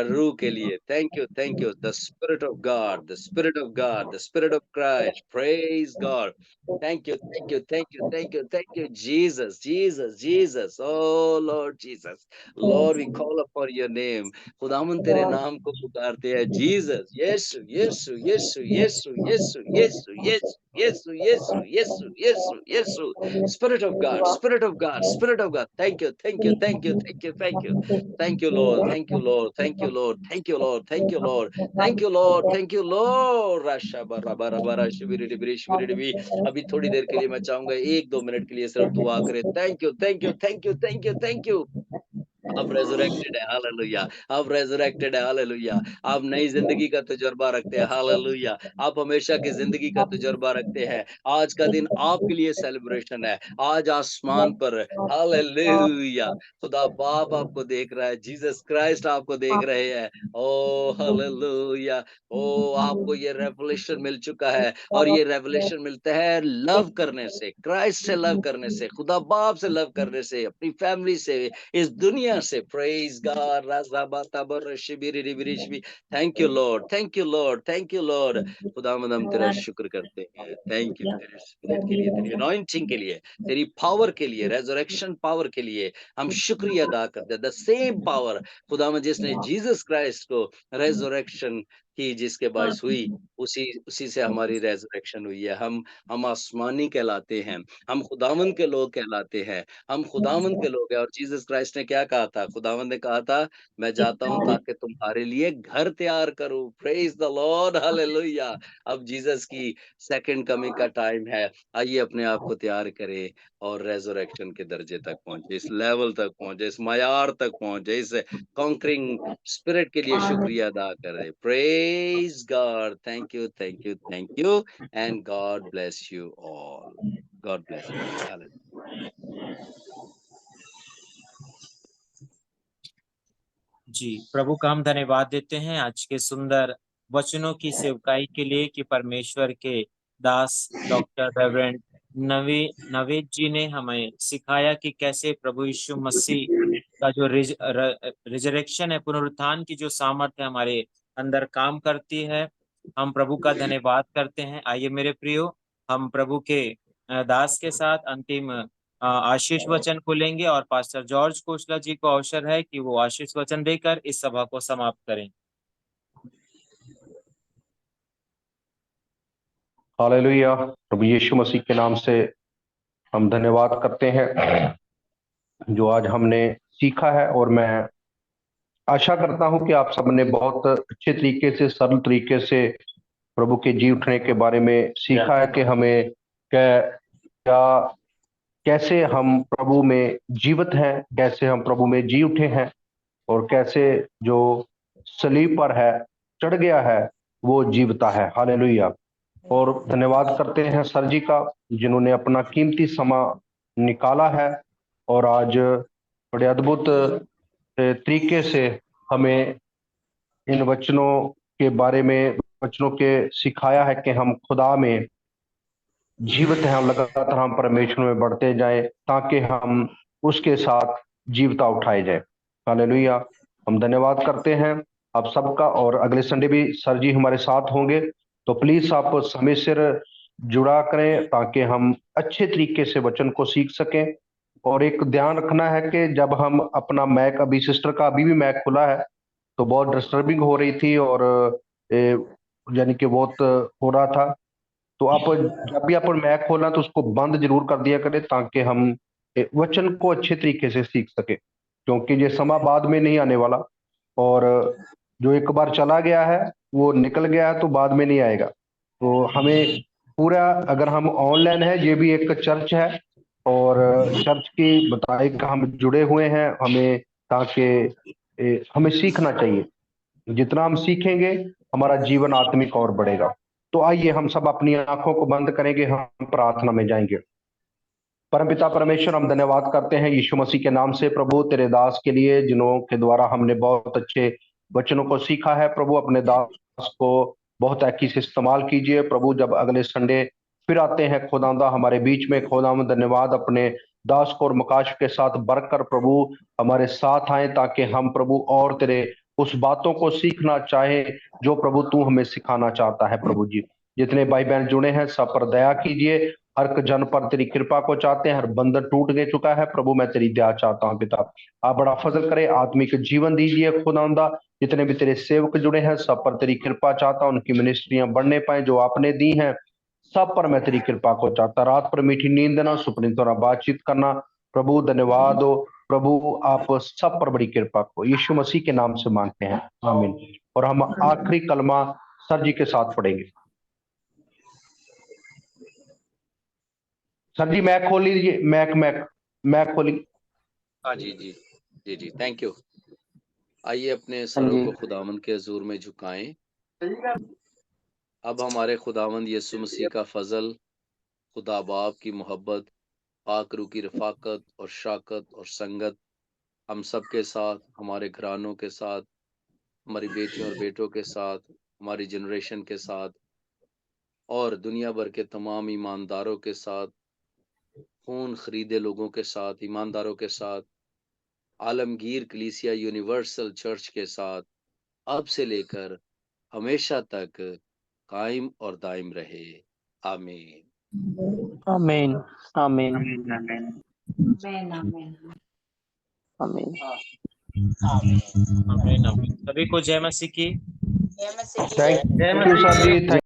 रूह के लिए thank you, thank you. The spirit of God, the spirit of God, the spirit of Christ. Praise God. Thank you, thank you, thank you, thank you, thank you Jesus, Jesus, Jesus. Oh Lord Jesus, Lord we call upon your name. खुदावन तेरे नाम को पुकारते हैं जीसस, यीशु, यीशु, यीशु, यीशु, यीशु, यीशु, यीशु, यीशु, यीशु, यीशु, यीशु, यीशु। Spirit of God, spirit of God, spirit of God. Thank you, thank you, thank you, thank you, thank you. Thank you Lord, thank you Lord, thank you Lord, thank you Lord, thank you Lord, thank you Lord, thank you Lord. राशा बरा बरा बरा शिविरी डिबिरी शिविरी डिबी। अभी थोड़ी देर के लिए मैं चाहूंगा 1-2 मिनट के लिए सिर्फ दुआ करें। Thank you, thank you, thank you, thank you, thank you. आप रेज़रेक्टेड है, हालेलुया। आप रेज़रेक्टेड है, हालेलुया। आप नई ज़िंदगी का तजुर्बा रखते हैं, हालेलुया। आप हमेशा की ज़िंदगी का तजुर्बा रखते हैं। आज का दिन आपके लिए सेलिब्रेशन है। आज आसमान पर हालेलुया, खुदा बाप आपको देख रहा है, जीसस क्राइस्ट आपको देख रहे हैं। Oh hallelujah! ओह आपको ये रेवलेशन मिल चुका है, और ये रेवलेशन मिलता है लव करने से, क्राइस्ट से लव करने से, खुदा बाप से लव करने से, अपनी फैमिली से, इस दुनिया से। Praise God. Thank you Lord, thank you Lord, thank you Lord. खुदावंद हम तेरा शुक्र करते हैं। थैंक यू तेरे स्पिरिट के लिए, तेरी अनॉइंटिंग के लिए, तेरी पावर के लिए, रेजरेक्शन पावर के लिए हम शुक्रिया अदा करते हैं। द सेम पावर खुदावंद जिसने जीसस क्राइस्ट को रेजरेक्शन की, जिसके बायस हुई, उसी उसी से हमारी रेजरेक्शन हुई है। हम आसमानी कहलाते हैं, हम खुदावंद के लोग कहलाते हैं, हम खुदावंद के लोग हैं। और जीसस क्राइस्ट ने क्या कहा था? खुदावंद ने कहा था, मैं जाता हूँ ताकि तुम्हारे लिए घर तैयार करूँ। Praise the Lord, hallelujah. अब जीसस की सेकंड कमिंग का टाइम है। आइए अपने आप को तैयार करें और रेजरेक्शन के दर्जे तक पहुंचे, इस लेवल तक पहुंचे, इस मयार तक पहुंचे, इस कॉन्करिंग स्पिरिट के लिए शुक्रिया अदा करें। Praise God. Thank you, thank you, thank you, and God bless you all. God bless you all. हालेलुया। जी, प्रभु का हम धन्यवाद देते हैं आज के सुंदर वचनों की सेवकाई के लिए कि परमेश्वर के दास डॉक्टर रेवरेंड नवेद जी ने हमें सिखाया कि कैसे प्रभु यीशु मसीह का जो रिजरेक्शन है, पुनरुत्थान की जो सामर्थ्य हमारे अंदर काम करती है। हम प्रभु का धन्यवाद करते हैं। आइए मेरे प्रियो, हम प्रभु के दास के साथ अंतिम आशीष वचन को लेंगे, और पास्टर जॉर्ज कोशला जी को अवसर है कि वो आशीष वचन देकर इस सभा को समाप्त करें। हालेलुया। प्रभु यीशु मसीह के नाम से हम धन्यवाद करते हैं जो आज हमने सीखा है, और मैं आशा करता हूं कि आप सबने बहुत अच्छे तरीके से, सरल तरीके से प्रभु के जी उठने के बारे में सीखा है कि हमें क्या कैसे हम प्रभु में जीवित हैं, कैसे हम प्रभु में जी उठे हैं, और कैसे जो सलीब पर है, चढ़ गया है, वो जीवता है। हालेलुया। और धन्यवाद करते हैं सर जी का, जिन्होंने अपना कीमती समय निकाला है और आज बड़े अद्भुत तरीके से हमें इन वचनों के बारे में, वचनों के सिखाया है कि हम खुदा में जीवित हैं, लगातार हम परमेश्वर में बढ़ते जाएं ताकि हम उसके साथ जीवता उठाए जाए। हालेलुया। हम धन्यवाद करते हैं आप सबका, और अगले संडे भी सर जी हमारे साथ होंगे, तो प्लीज आप समय सिर जुड़ा करें ताकि हम अच्छे तरीके से वचन को सीख सकें। और एक ध्यान रखना है कि जब हम अपना मैक, अभी सिस्टर का अभी भी मैक खुला है, तो बहुत डिस्टर्बिंग हो रही थी, और यानी कि बहुत हो रहा था। तो आप जब भी आप मैक खोलना तो उसको बंद जरूर कर दिया करें ताकि हम वचन को अच्छे तरीके से सीख सके, क्योंकि ये समय बाद में नहीं आने वाला। और जो एक बार चला गया है वो निकल गया है तो बाद में नहीं आएगा। तो हमें पूरा, अगर हम ऑनलाइन है, ये भी एक चर्च है और चर्च की बताए का हम जुड़े हुए हैं, हमें ताकि हमें सीखना चाहिए। जितना हम सीखेंगे हमारा जीवन आत्मिक और बढ़ेगा। तो आइए हम सब अपनी आंखों को बंद करेंगे, हम प्रार्थना में जाएंगे। परमपिता परमेश्वर, हम धन्यवाद करते हैं यीशु मसीह के नाम से प्रभु तेरे दास के लिए, जिन्हों के द्वारा हमने बहुत अच्छे वचनों को सीखा है। प्रभु अपने दास को बहुत अच्छी से इस्तेमाल कीजिए प्रभु। जब अगले संडे फिर आते हैं खुदावंदा हमारे बीच में, खुदावंद धन्यवाद अपने दास को और मकाश के साथ बढ़कर प्रभु हमारे साथ आए, ताकि हम प्रभु और तेरे उस बातों को सीखना चाहे जो प्रभु तू हमें सिखाना चाहता है। प्रभु जी, जितने भाई बहन जुड़े हैं सब पर दया कीजिए, हर एक जन पर तेरी कृपा को चाहते हैं। हर बंधन टूट गए चुका है प्रभु, मैं तेरी दया चाहता हूँ पिता, आप बड़ा फजल करे, आत्मिक जीवन दीजिए खुदावंदा। जितने भी तेरे सेवक जुड़े हैं सब पर तेरी कृपा चाहता हूँ, उनकी मिनिस्ट्रियां बढ़ने पाए जो आपने दी हैं, सब पर मैं तेरी कृपा को चाहता। रात पर मीठी नींद देना, सुपने द्वारा बातचीत करना प्रभु, धन्यवाद हो प्रभु, आप सब पर बड़ी कृपा को यीशु मसीह के नाम से मांगते हैं, आमीन। और हम आखिरी कलमा सर जी के साथ पढ़ेंगे। सर जी मैक खोल लीजिए, मैक खोली। हाँ जी जी जी जी, थैंक यू। आइए अपने सरों को खुदावंद के हजूर में झुकाएं। अब हमारे खुदावंद यीशु मसीह का फजल, खुदा बाप की मोहब्बत, पाक रूह की रफाकत और शाकत और संगत हम सब के साथ, हमारे घरानों के साथ, हमारी बेटियों और बेटों के साथ, हमारी जनरेशन के साथ और दुनिया भर के तमाम ईमानदारों के साथ, खून खरीदे लोगों के साथ, ईमानदारों के साथ, आलमगीर कलीसिया यूनिवर्सल चर्च के साथ, अब से लेकर हमेशा तक कायम और दायम रहे। आमीन। आमीन आमीन आमीन आमीन आमीन। आमीन आमीन। सभी को जय मसीह की। Thank you sir ji.